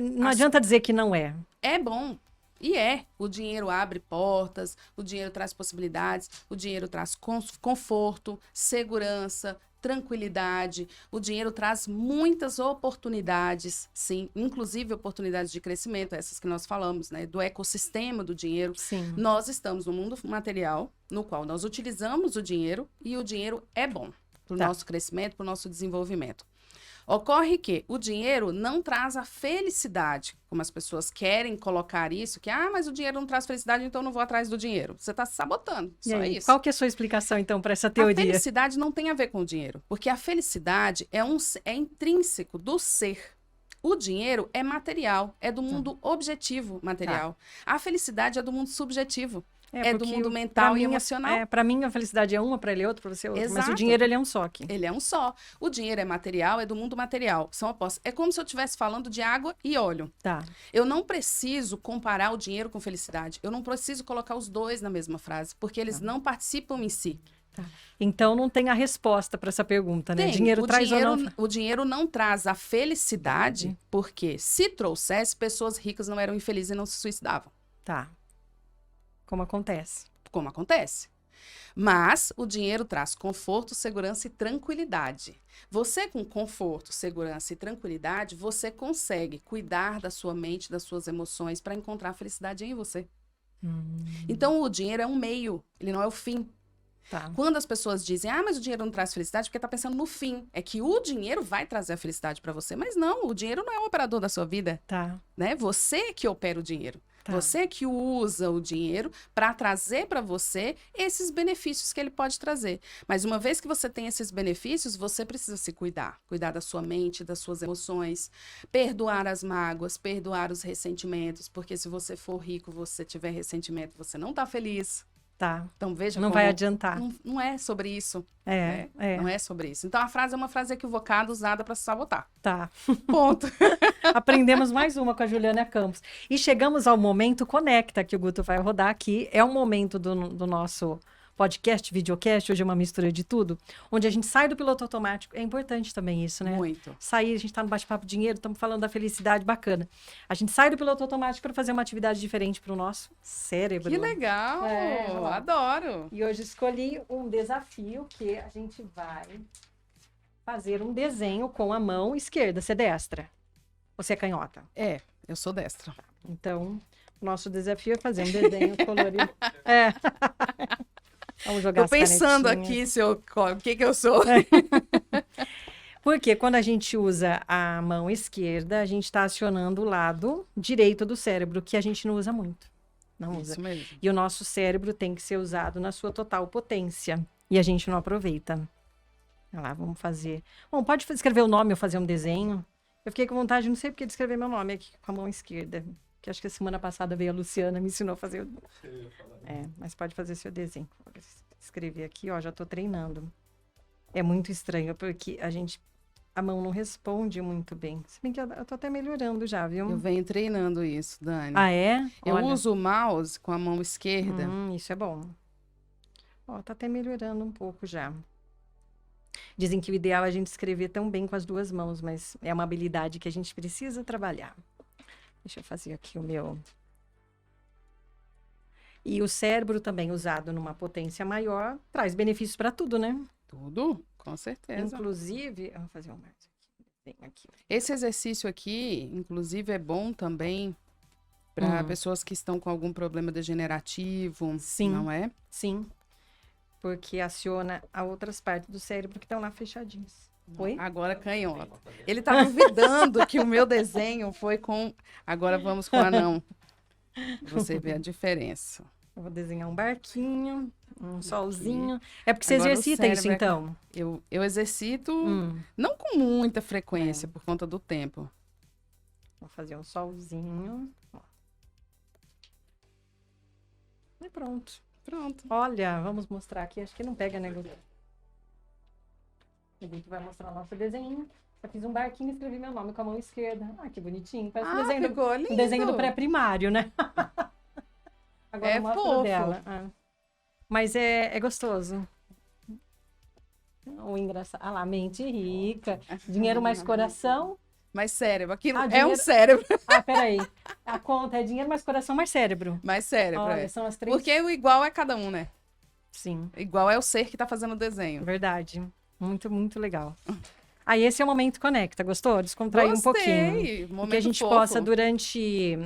Speaker 1: não adianta dizer que não é.
Speaker 2: É bom. E é. O dinheiro abre portas, o dinheiro traz possibilidades, o dinheiro traz conforto, segurança, tranquilidade. O dinheiro traz muitas oportunidades, sim, inclusive oportunidades de crescimento, essas que nós falamos, né, do ecossistema do dinheiro.
Speaker 1: Sim.
Speaker 2: Nós estamos no mundo material, no qual nós utilizamos o dinheiro e o dinheiro é bom para o nosso crescimento, para o nosso desenvolvimento. Ocorre que o dinheiro não traz a felicidade, como as pessoas querem colocar isso, que, mas o dinheiro não traz felicidade, então eu não vou atrás do dinheiro. Você está se sabotando, só isso.
Speaker 1: Qual que é a sua explicação, então, para essa teoria?
Speaker 2: A felicidade não tem a ver com o dinheiro, porque a felicidade é intrínseco do ser. O dinheiro é material, é do mundo objetivo material. A felicidade é do mundo subjetivo. É do mundo mental e emocional.
Speaker 1: Para mim, a felicidade é uma, para ele é outra, para você é outra.
Speaker 2: Exato.
Speaker 1: Mas o dinheiro, ele é um só aqui.
Speaker 2: Ele é um só. O dinheiro é material, é do mundo material. São opostos. É como se eu estivesse falando de água e óleo.
Speaker 1: Tá.
Speaker 2: Eu não preciso comparar o dinheiro com felicidade. Eu não preciso colocar os dois na mesma frase, porque eles não participam em si.
Speaker 1: Tá. Então, não tem a resposta para essa pergunta, né?
Speaker 2: Tem.
Speaker 1: Dinheiro traz ou não?
Speaker 2: O dinheiro não traz a felicidade, porque se trouxesse, pessoas ricas não eram infelizes e não se suicidavam.
Speaker 1: Tá. Como acontece.
Speaker 2: Como acontece. Mas o dinheiro traz conforto, segurança e tranquilidade. Você com conforto, segurança e tranquilidade, você consegue cuidar da sua mente, das suas emoções para encontrar a felicidade em você. Então, o dinheiro é um meio, ele não é o fim.
Speaker 1: Tá.
Speaker 2: Quando as pessoas dizem, mas o dinheiro não traz felicidade, porque tá pensando no fim. É que o dinheiro vai trazer a felicidade para você. Mas não, o dinheiro não é o operador da sua vida.
Speaker 1: Tá.
Speaker 2: Né? Você que opera o dinheiro.
Speaker 1: Tá.
Speaker 2: Você que usa o dinheiro para trazer para você esses benefícios que ele pode trazer. Mas uma vez que você tem esses benefícios, você precisa se cuidar. Cuidar da sua mente, das suas emoções, perdoar as mágoas, perdoar os ressentimentos, porque se você for rico, você tiver ressentimento, você não tá feliz.
Speaker 1: Tá.
Speaker 2: Então veja
Speaker 1: Não
Speaker 2: como
Speaker 1: vai adiantar.
Speaker 2: não é sobre isso.
Speaker 1: É.
Speaker 2: Não é sobre isso. Então a frase é uma frase equivocada usada para se sabotar.
Speaker 1: Tá.
Speaker 2: Ponto.
Speaker 1: Aprendemos mais uma com a Juliana Campos. E chegamos ao momento Conecta, que o Guto vai rodar aqui. É um momento do nosso podcast, videocast, hoje é uma mistura de tudo, onde a gente sai do piloto automático. É importante também isso, né?
Speaker 2: Muito.
Speaker 1: Sair, a gente tá no bate-papo dinheiro, estamos falando da felicidade, bacana. A gente sai do piloto automático para fazer uma atividade diferente para o nosso cérebro.
Speaker 2: Que legal! Adoro!
Speaker 1: E hoje escolhi um desafio que a gente vai fazer um desenho com a mão esquerda. Você é destra? Ou você é canhota?
Speaker 2: Eu sou destra.
Speaker 1: Então, o nosso desafio é fazer um desenho colorido. Vamos jogar
Speaker 2: Tô pensando aqui o que eu sou.
Speaker 1: Porque quando a gente usa a mão esquerda, a gente está acionando o lado direito do cérebro, que a gente não usa muito. Não usa.
Speaker 2: Isso mesmo.
Speaker 1: E o nosso cérebro tem que ser usado na sua total potência. E a gente não aproveita. Olha lá, vamos fazer. Bom, pode escrever o nome ou fazer um desenho. Eu fiquei com vontade, não sei porque de escrever meu nome aqui com a mão esquerda. Que acho que a semana passada veio a Luciana, me ensinou a fazer. Mas pode fazer seu desenho. Vou escrever aqui, ó, já tô treinando. É muito estranho, porque a mão não responde muito bem. Se bem que eu tô até melhorando já, viu?
Speaker 2: Eu venho treinando isso, Dani.
Speaker 1: Ah, é?
Speaker 2: Eu uso o mouse com a mão esquerda.
Speaker 1: Isso é bom. Ó, tá até melhorando um pouco já. Dizem que o ideal é a gente escrever tão bem com as duas mãos, mas é uma habilidade que a gente precisa trabalhar. Deixa eu fazer aqui o meu. E o cérebro também usado numa potência maior traz benefícios para tudo, né?
Speaker 2: Tudo, com certeza.
Speaker 1: Inclusive, eu vou fazer um mais aqui.
Speaker 2: Esse exercício aqui, inclusive, é bom também para pessoas que estão com algum problema degenerativo,
Speaker 1: Sim,
Speaker 2: não é?
Speaker 1: Sim, porque aciona a outras partes do cérebro que estão lá fechadinhas. Oi?
Speaker 2: Agora canhota. Ele tá duvidando que o meu desenho foi com... Agora vamos com anão. Você vê a diferença.
Speaker 1: Eu vou desenhar um barquinho, um solzinho. É porque você
Speaker 2: Agora
Speaker 1: exercita isso, então?
Speaker 2: Eu exercito, não com muita frequência, por conta do tempo.
Speaker 1: Vou fazer um solzinho. E pronto. Olha, vamos mostrar aqui. Acho que não pega, né, Guto? A gente vai mostrar o nosso desenho. Eu fiz um barquinho e escrevi meu nome com a mão esquerda. Ah, que bonitinho. Parece um desenho do pré-primário, né? Agora eu mostro
Speaker 2: fofo.
Speaker 1: dela. Mas é gostoso. O engraçado. Ah lá, mente rica. Dinheiro mais coração.
Speaker 2: Mais cérebro. Aquilo
Speaker 1: dinheiro...
Speaker 2: um cérebro.
Speaker 1: Peraí. A conta é dinheiro mais coração mais cérebro.
Speaker 2: Mais cérebro,
Speaker 1: Olha, são as 3.
Speaker 2: Porque o igual é cada um, né?
Speaker 1: Sim.
Speaker 2: Igual é o ser que tá fazendo o desenho.
Speaker 1: Verdade. Muito, muito legal. Aí esse é o Momento Conecta. Gostou? Descontrair um pouquinho.
Speaker 2: Momento
Speaker 1: que a gente
Speaker 2: fofo.
Speaker 1: possa, durante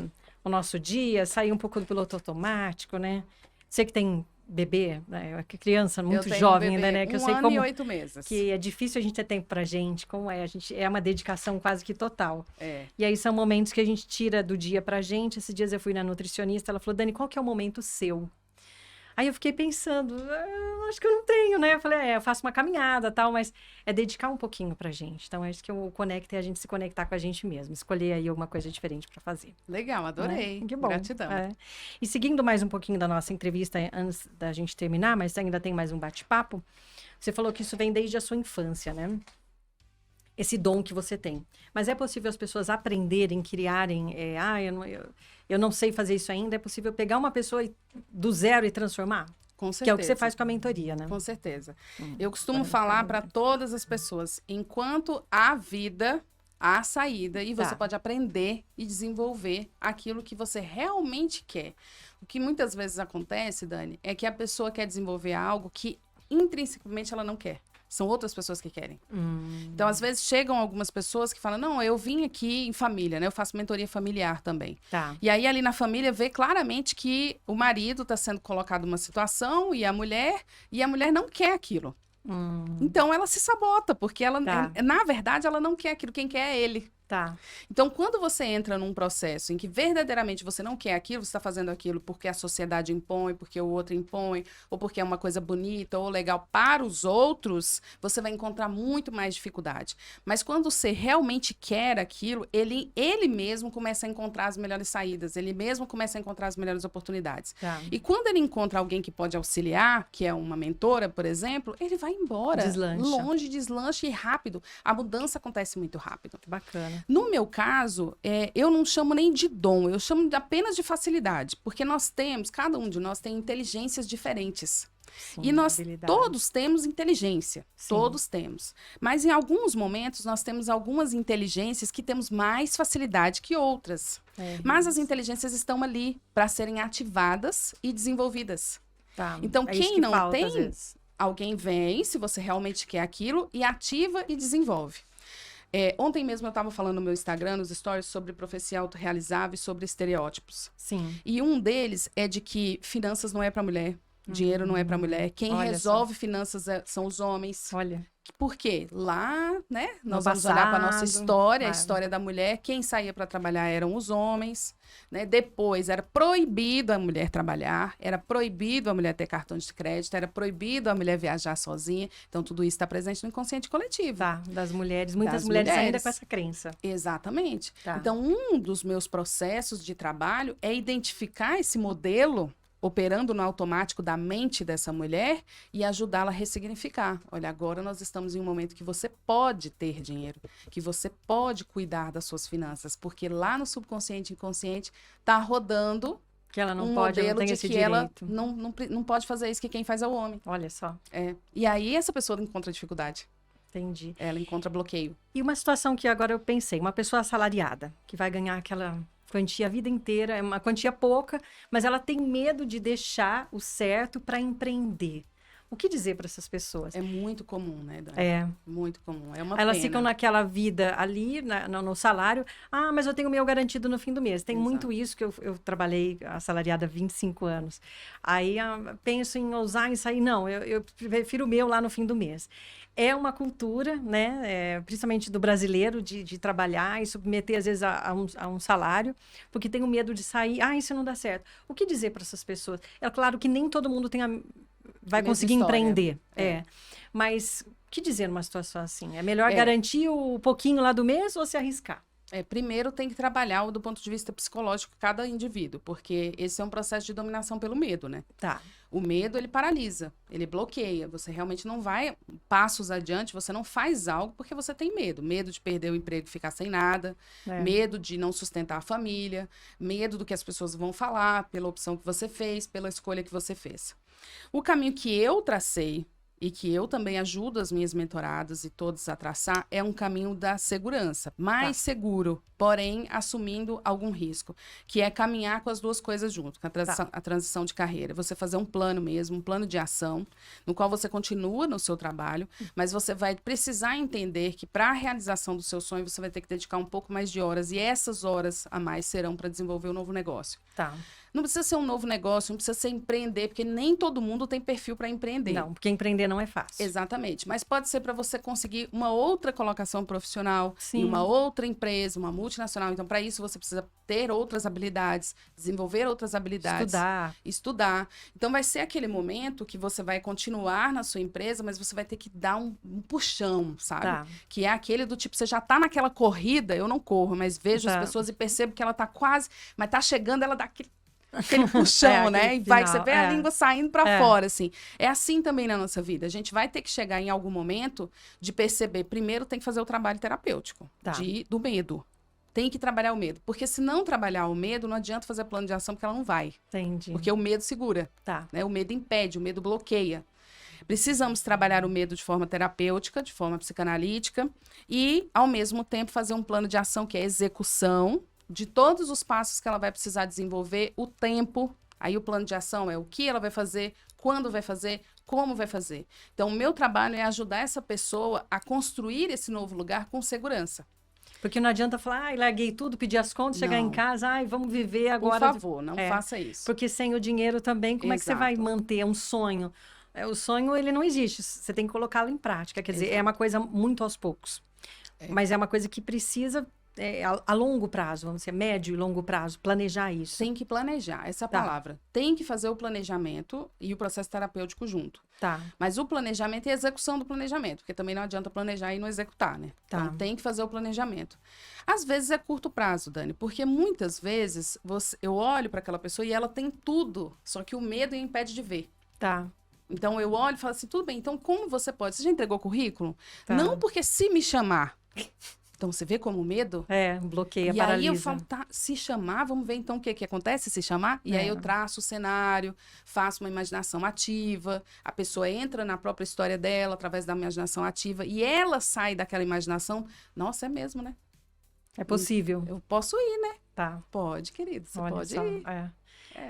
Speaker 1: o nosso dia, sair um pouco do piloto automático, né? Você que tem bebê, né? Criança muito jovem ainda, né? Que eu sei
Speaker 2: 1 ano
Speaker 1: como
Speaker 2: e 8 meses.
Speaker 1: que é difícil a gente ter tempo pra gente, como é. A gente é uma dedicação quase que total.
Speaker 2: É.
Speaker 1: E aí são momentos que a gente tira do dia pra gente. Esses dias eu fui na nutricionista, ela falou, Dani, qual que é o momento seu? Aí eu fiquei pensando, acho que eu não tenho, né? Eu falei, eu faço uma caminhada, tal, mas é dedicar um pouquinho pra gente. Então, acho que o Conecta é a gente se conectar com a gente mesmo. Escolher aí alguma coisa diferente pra fazer.
Speaker 2: Legal, adorei.
Speaker 1: Que bom.
Speaker 2: Gratidão.
Speaker 1: E seguindo mais um pouquinho da nossa entrevista, antes da gente terminar, mas ainda tem mais um bate-papo, você falou que isso vem desde a sua infância, né? Esse dom que você tem. Mas é possível as pessoas aprenderem, criarem, eu não sei fazer isso ainda, é possível pegar uma pessoa do zero e transformar?
Speaker 2: Com certeza.
Speaker 1: Que é o que você faz com a mentoria, né?
Speaker 2: Com certeza. Eu costumo falar para todas as pessoas, enquanto há vida, há saída, e você pode aprender e desenvolver aquilo que você realmente quer. O que muitas vezes acontece, Dani, é que a pessoa quer desenvolver algo que intrinsecamente ela não quer. São outras pessoas que querem. Então, às vezes, chegam algumas pessoas que falam, não, eu vim aqui em família, né? Eu faço mentoria familiar também.
Speaker 1: Tá.
Speaker 2: E aí, ali na família, vê claramente que o marido está sendo colocado numa situação e a mulher não quer aquilo. Então, ela se sabota, porque ela,
Speaker 1: Tá.
Speaker 2: na verdade, ela não quer aquilo. Quem quer é ele.
Speaker 1: Tá.
Speaker 2: Então, quando você entra num processo em que verdadeiramente você não quer aquilo, você está fazendo aquilo porque a sociedade impõe, porque o outro impõe, ou porque é uma coisa bonita ou legal para os outros, você vai encontrar muito mais dificuldade. Mas quando você realmente quer aquilo, ele mesmo começa a encontrar as melhores saídas, ele mesmo começa a encontrar as melhores oportunidades.
Speaker 1: Tá.
Speaker 2: E quando ele encontra alguém que pode auxiliar, que é uma mentora, por exemplo, ele vai embora.
Speaker 1: Deslancha.
Speaker 2: Longe, deslancha e rápido. A mudança acontece muito rápido.
Speaker 1: Bacana.
Speaker 2: No meu caso, eu não chamo nem de dom, eu chamo apenas de facilidade, porque cada um de nós tem inteligências diferentes.
Speaker 1: Sim,
Speaker 2: E nós
Speaker 1: habilidade.
Speaker 2: todos temos inteligência,
Speaker 1: Sim.
Speaker 2: todos temos. Mas em alguns momentos nós temos algumas inteligências que temos mais facilidade que outras. Mas as inteligências estão ali para serem ativadas e desenvolvidas.
Speaker 1: Tá.
Speaker 2: Então,
Speaker 1: É isso
Speaker 2: quem
Speaker 1: que
Speaker 2: não
Speaker 1: falta,
Speaker 2: tem,
Speaker 1: às vezes.
Speaker 2: alguém vem, se você realmente quer aquilo, e ativa e desenvolve. Ontem mesmo eu estava falando no meu Instagram, nos stories, sobre profecia autorrealizável e sobre estereótipos.
Speaker 1: Sim.
Speaker 2: E um deles é de que finanças não é para mulher, dinheiro não é para mulher. Quem
Speaker 1: Olha
Speaker 2: resolve finanças são os homens.
Speaker 1: Olha.
Speaker 2: Por quê? Lá, né, nós
Speaker 1: No
Speaker 2: vamos olhar para a nossa
Speaker 1: passado,
Speaker 2: história, a
Speaker 1: claro.
Speaker 2: história da mulher. Quem saía para trabalhar eram os homens, né? Depois era proibido a mulher trabalhar, era proibido a mulher ter cartão de crédito, era proibido a mulher viajar sozinha. Então, tudo isso está presente no inconsciente coletivo.
Speaker 1: Tá. Das mulheres. Muitas
Speaker 2: Das
Speaker 1: mulheres ainda
Speaker 2: mulheres.
Speaker 1: com essa crença.
Speaker 2: Exatamente.
Speaker 1: Tá.
Speaker 2: Então, um dos meus processos de trabalho é identificar esse modelo operando no automático da mente dessa mulher e ajudá-la a ressignificar. Olha, agora nós estamos em um momento que você pode ter dinheiro, que você pode cuidar das suas finanças, porque lá no subconsciente e inconsciente está rodando
Speaker 1: Que ela não
Speaker 2: um
Speaker 1: pode, ela
Speaker 2: modelo
Speaker 1: não tem
Speaker 2: de
Speaker 1: esse
Speaker 2: que ela
Speaker 1: direito.
Speaker 2: não pode fazer isso, que quem faz é o homem.
Speaker 1: Olha só.
Speaker 2: E aí essa pessoa encontra dificuldade,
Speaker 1: Entendi.
Speaker 2: ela encontra bloqueio.
Speaker 1: E uma situação que agora eu pensei, uma pessoa assalariada, que vai ganhar aquela quantia a vida inteira, é uma quantia pouca, mas ela tem medo de deixar o certo para empreender. O que dizer para essas pessoas?
Speaker 2: É muito comum, né, Dani?
Speaker 1: É.
Speaker 2: Muito comum. É uma
Speaker 1: Elas
Speaker 2: pena.
Speaker 1: ficam naquela vida ali, no salário. Ah, mas eu tenho o meu garantido no fim do mês. Tem
Speaker 2: Exato.
Speaker 1: muito isso que eu trabalhei assalariada há 25 anos. Aí penso em ousar em sair. Não, eu prefiro o meu lá no fim do mês. É uma cultura, né, principalmente do brasileiro, de trabalhar e submeter, às vezes, a um salário, porque tem o medo de sair. Ah, isso não dá certo. O que dizer para essas pessoas? É claro que nem todo mundo vai
Speaker 2: Mesma
Speaker 1: conseguir
Speaker 2: história.
Speaker 1: empreender. Mas o que dizer numa situação assim? É melhor garantir o pouquinho lá do mês ou se arriscar?
Speaker 2: Primeiro tem que trabalhar do ponto de vista psicológico cada indivíduo, porque esse é um processo de dominação pelo medo, né?
Speaker 1: Tá.
Speaker 2: O medo, ele paralisa, ele bloqueia. Você realmente não vai passos adiante, você não faz algo porque você tem medo. Medo de perder o emprego e ficar sem nada, medo de não sustentar a família, medo do que as pessoas vão falar pela opção que você fez, pela escolha que você fez. O caminho que eu tracei e que eu também ajudo as minhas mentoradas e todos a traçar é um caminho da segurança, mais seguro, porém assumindo algum risco, que é caminhar com as duas coisas junto, com a transição de carreira. Você fazer um plano mesmo, um plano de ação, no qual você continua no seu trabalho, mas você vai precisar entender que para a realização do seu sonho você vai ter que dedicar um pouco mais de horas, e essas horas a mais serão para desenvolver um novo negócio.
Speaker 1: Tá.
Speaker 2: Não precisa ser um novo negócio, não precisa ser empreender, porque nem todo mundo tem perfil para empreender.
Speaker 1: Não, porque empreender não é fácil.
Speaker 2: Exatamente. Mas pode ser para você conseguir uma outra colocação profissional,
Speaker 1: Sim.
Speaker 2: em uma outra empresa, uma multinacional. Então, para isso, você precisa ter outras habilidades, desenvolver outras habilidades. Estudar. Então, vai ser aquele momento que você vai continuar na sua empresa, mas você vai ter que dar um puxão, sabe?
Speaker 1: Tá.
Speaker 2: Que é aquele do tipo, você já tá naquela corrida, eu não corro, mas vejo
Speaker 1: Tá.
Speaker 2: as pessoas e percebo que ela tá quase, mas tá chegando, ela dá aquele puxão, né? E vai, você vê a língua saindo para fora, assim. É assim também na nossa vida. A gente vai ter que chegar em algum momento de perceber, primeiro tem que fazer o trabalho terapêutico do medo. Tem que trabalhar o medo. Porque se não trabalhar o medo, não adianta fazer plano de ação, porque ela não vai.
Speaker 1: Entendi.
Speaker 2: Porque o medo segura.
Speaker 1: Tá.
Speaker 2: Né? O medo impede, o medo bloqueia. Precisamos trabalhar o medo de forma terapêutica, de forma psicanalítica e, ao mesmo tempo, fazer um plano de ação que é a execução de todos os passos que ela vai precisar desenvolver, o tempo. Aí o plano de ação é o que ela vai fazer, quando vai fazer, Como vai fazer? Então, o meu trabalho é ajudar essa pessoa a construir esse novo lugar com segurança.
Speaker 1: Porque não adianta falar, ai, larguei tudo, pedi as contas, chegar em
Speaker 2: Não.
Speaker 1: casa, ai, vamos viver agora.
Speaker 2: Por favor, não faça isso.
Speaker 1: Porque sem o dinheiro também, como é que você vai
Speaker 2: Exato.
Speaker 1: manter um sonho? O sonho, ele não existe, você tem que colocá-lo em prática. Quer dizer, é uma coisa muito aos poucos. Mas é uma coisa que precisa, a longo prazo, vamos dizer, médio e longo prazo, planejar isso.
Speaker 2: Tem que planejar, essa é a palavra. Tem que fazer o planejamento e o processo terapêutico junto.
Speaker 1: Tá.
Speaker 2: Mas o planejamento e a execução do planejamento, porque também não adianta planejar e não executar, né?
Speaker 1: Tá.
Speaker 2: Então, tem que fazer o planejamento. Às vezes é curto prazo, Dani, porque muitas vezes eu olho para aquela pessoa e ela tem tudo, só que o medo impede de ver.
Speaker 1: Tá.
Speaker 2: Então, eu olho e falo assim, tudo bem, então como você pode? Você já entregou currículo?
Speaker 1: Tá.
Speaker 2: Não porque se me chamar. Então, você vê como o medo?
Speaker 1: Bloqueia,
Speaker 2: E
Speaker 1: paralisa.
Speaker 2: aí eu falo, tá, se chamar, vamos ver então o que acontece se chamar? E aí eu traço o cenário, faço uma imaginação ativa, a pessoa entra na própria história dela através da imaginação ativa e ela sai daquela imaginação, nossa, é mesmo, né?
Speaker 1: É possível.
Speaker 2: Eu posso ir, né?
Speaker 1: Tá.
Speaker 2: Pode, querido, você
Speaker 1: Olha
Speaker 2: pode
Speaker 1: só,
Speaker 2: ir.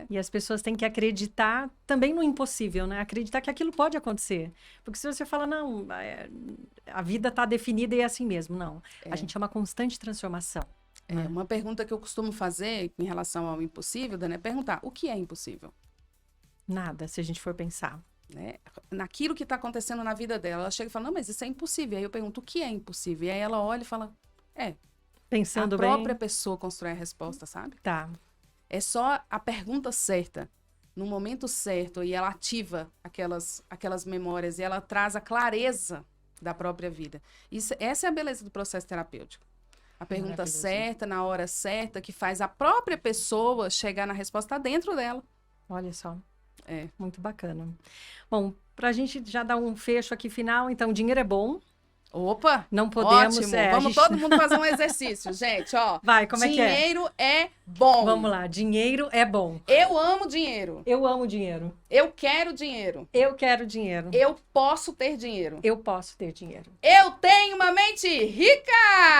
Speaker 1: E as pessoas têm que acreditar também no impossível, né? Acreditar que aquilo pode acontecer. Porque se você fala, não, a vida está definida e é assim mesmo. Não. A gente é uma constante transformação. Né?
Speaker 2: Uma pergunta que eu costumo fazer em relação ao impossível, Dani, é perguntar, o que é impossível?
Speaker 1: Nada, se a gente for pensar.
Speaker 2: Né? Naquilo que está acontecendo na vida dela, ela chega e fala, não, mas isso é impossível. Aí eu pergunto, o que é impossível? E aí ela olha e fala,
Speaker 1: Pensando
Speaker 2: a
Speaker 1: bem.
Speaker 2: própria pessoa constrói a resposta, sabe?
Speaker 1: Tá.
Speaker 2: É só a pergunta certa, no momento certo, e ela ativa aquelas memórias, e ela traz a clareza da própria vida. Essa é a beleza do processo terapêutico. A pergunta certa, na hora certa, que faz a própria pessoa chegar na resposta dentro dela.
Speaker 1: Olha só. Muito bacana. Bom, para a gente já dar um fecho aqui final, então, dinheiro é bom.
Speaker 2: Opa!
Speaker 1: Não podemos...
Speaker 2: Ótimo! Vamos todo mundo fazer um exercício, gente, ó.
Speaker 1: Vai, como é que é?
Speaker 2: Dinheiro é bom.
Speaker 1: Vamos lá, dinheiro é bom.
Speaker 2: Eu amo dinheiro.
Speaker 1: Eu amo dinheiro.
Speaker 2: Eu quero dinheiro.
Speaker 1: Eu quero dinheiro.
Speaker 2: Eu posso ter dinheiro.
Speaker 1: Eu posso ter dinheiro.
Speaker 2: Eu tenho uma mente rica!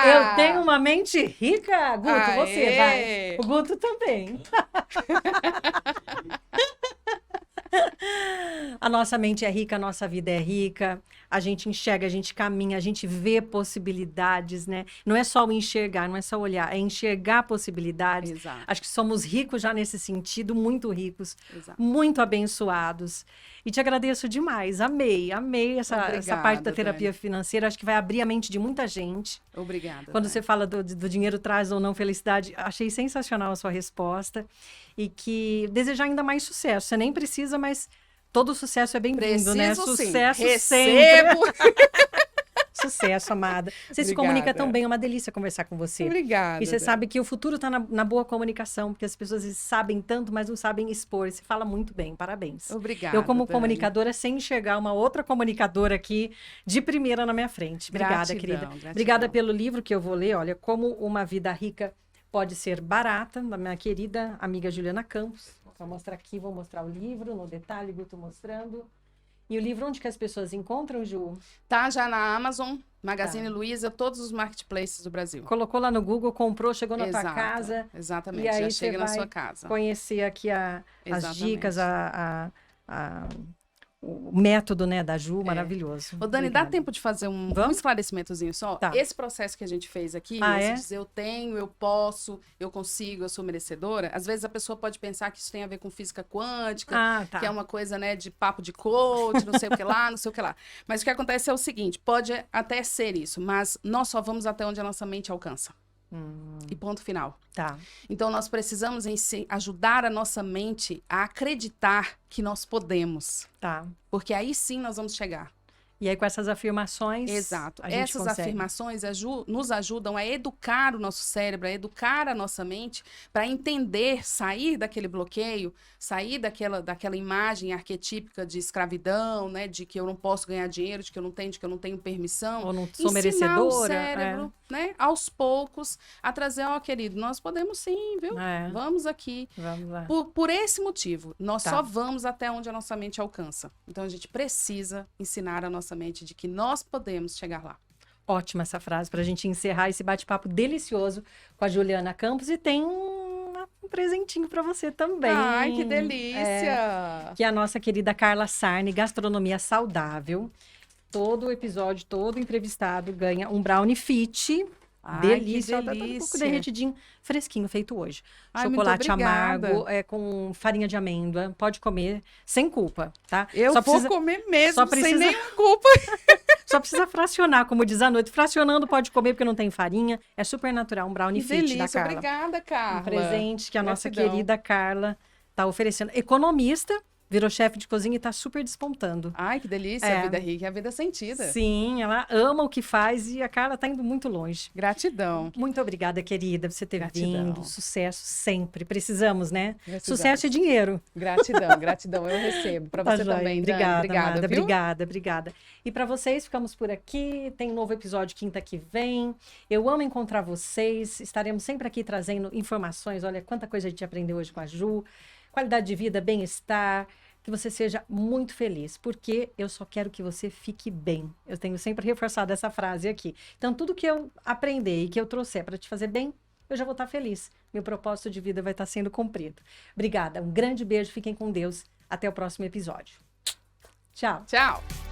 Speaker 1: Eu tenho uma mente rica! Guto,
Speaker 2: Aê!
Speaker 1: você vai. O Guto também. A nossa mente é rica, a nossa vida é rica, a gente enxerga, a gente caminha, a gente vê possibilidades, né? Não é só o enxergar, não é só olhar, é enxergar possibilidades.
Speaker 2: Exato.
Speaker 1: Acho que somos ricos já nesse sentido, muito ricos,
Speaker 2: Exato.
Speaker 1: muito abençoados. E te agradeço demais, amei essa parte da terapia financeira, acho que vai abrir a mente de muita gente.
Speaker 2: Obrigada.
Speaker 1: Quando você fala do dinheiro traz ou não felicidade, achei sensacional a sua resposta. E que desejar ainda mais sucesso. Você nem precisa, mas todo sucesso é bem-vindo, né? Sucesso sempre. Sucesso, amada. Você se comunica tão bem, é uma delícia conversar com você.
Speaker 2: Obrigada.
Speaker 1: E você sabe que o futuro está na boa comunicação, porque as pessoas sabem tanto, mas não sabem expor. Você fala muito bem, parabéns.
Speaker 2: Obrigada.
Speaker 1: Eu, como
Speaker 2: Dani.
Speaker 1: comunicadora, sem enxergar uma outra comunicadora aqui de primeira na minha frente. Obrigada,
Speaker 2: Gratidão,
Speaker 1: querida.
Speaker 2: gratidão.
Speaker 1: Obrigada pelo livro que eu vou ler. Olha, Como uma Vida Rica Pode Ser Barata, da minha querida amiga Juliana Campos. Vou mostrar aqui, vou mostrar o livro no detalhe, Guto mostrando. E o livro, onde que as pessoas encontram, Ju?
Speaker 2: Tá já na Amazon, Magazine Luiza, todos os marketplaces do Brasil.
Speaker 1: Colocou lá no Google, comprou, chegou na tua casa.
Speaker 2: Exatamente,
Speaker 1: E aí
Speaker 2: já chega na
Speaker 1: vai
Speaker 2: sua casa.
Speaker 1: Conhecer aqui as
Speaker 2: Exatamente.
Speaker 1: dicas, o método, né, da Ju, maravilhoso.
Speaker 2: Ô, Dani,
Speaker 1: Obrigada.
Speaker 2: dá tempo de fazer um esclarecimentozinho só?
Speaker 1: Tá.
Speaker 2: Esse processo que a gente fez aqui, esse dizer eu tenho, eu posso, eu consigo, eu sou merecedora, às vezes a pessoa pode pensar que isso tem a ver com física quântica, que é uma coisa, né, de papo de coach, não sei o que lá, não sei o que lá. Mas o que acontece é o seguinte, pode até ser isso, mas nós só vamos até onde a nossa mente alcança. E ponto final.
Speaker 1: Tá.
Speaker 2: Então, nós precisamos ajudar a nossa mente a acreditar que nós podemos.
Speaker 1: Tá.
Speaker 2: Porque aí sim nós vamos chegar.
Speaker 1: E aí, com essas afirmações.
Speaker 2: Exato.
Speaker 1: A gente
Speaker 2: Essas
Speaker 1: consegue.
Speaker 2: afirmações nos ajudam a educar o nosso cérebro, a educar a nossa mente para entender, sair daquele bloqueio, sair daquela imagem arquetípica de escravidão, né? De que eu não posso ganhar dinheiro, de que eu não tenho permissão.
Speaker 1: Ou não sou
Speaker 2: Ensinar
Speaker 1: merecedora.
Speaker 2: o cérebro, né? Aos poucos, a trazer, querido, nós podemos sim, viu? Vamos aqui.
Speaker 1: Vamos lá.
Speaker 2: Por esse motivo, nós só vamos até onde a nossa mente alcança. Então, a gente precisa ensinar a nossa mente de que nós podemos chegar lá.
Speaker 1: Ótima essa frase para a gente encerrar esse bate-papo delicioso com a Juliana Campos. E tem um presentinho para você também.
Speaker 2: Ai, que delícia!
Speaker 1: Que é a nossa querida Carla Sarni, Gastronomia Saudável. Todo episódio, todo entrevistado ganha um brownie fit.
Speaker 2: Ai,
Speaker 1: Delícia,
Speaker 2: que
Speaker 1: ó, tá um pouco
Speaker 2: delícia.
Speaker 1: derretidinho, fresquinho, feito hoje.
Speaker 2: Ai, muito
Speaker 1: Chocolate
Speaker 2: obrigada.
Speaker 1: amargo, com farinha de amêndoa. Pode comer sem culpa, tá?
Speaker 2: Eu vou comer mesmo, sem nenhuma culpa.
Speaker 1: Só precisa fracionar, como diz a noite. Fracionando pode comer porque não tem farinha. É super natural, um brownie
Speaker 2: Que
Speaker 1: fit
Speaker 2: delícia,
Speaker 1: da Carla.
Speaker 2: obrigada, Carla.
Speaker 1: Um presente que a nossa
Speaker 2: Gratidão.
Speaker 1: querida Carla tá oferecendo. Economista, virou chefe de cozinha e tá super despontando.
Speaker 2: Ai, que delícia, a vida rica, a vida sentida.
Speaker 1: Sim, ela ama o que faz e a Carla tá indo muito longe.
Speaker 2: Gratidão.
Speaker 1: Muito obrigada, querida, por você ter
Speaker 2: Gratidão.
Speaker 1: vindo. Sucesso sempre. Precisamos, né?
Speaker 2: Precisamos.
Speaker 1: Sucesso e dinheiro.
Speaker 2: Gratidão, gratidão. Eu recebo. Para você
Speaker 1: joia.
Speaker 2: também, Dani.
Speaker 1: Obrigada,
Speaker 2: Obrigada,
Speaker 1: amada.
Speaker 2: viu?
Speaker 1: Obrigada. E para vocês, ficamos por aqui. Tem um novo episódio quinta que vem. Eu amo encontrar vocês. Estaremos sempre aqui trazendo informações. Olha quanta coisa a gente aprendeu hoje com a Ju. Qualidade de vida, bem-estar. Que você seja muito feliz, porque eu só quero que você fique bem. Eu tenho sempre reforçado essa frase aqui. Então, tudo que eu aprender e que eu trouxer para te fazer bem, eu já vou estar feliz. Meu propósito de vida vai estar sendo cumprido. Obrigada, um grande beijo, fiquem com Deus. Até o próximo episódio. Tchau.
Speaker 2: Tchau.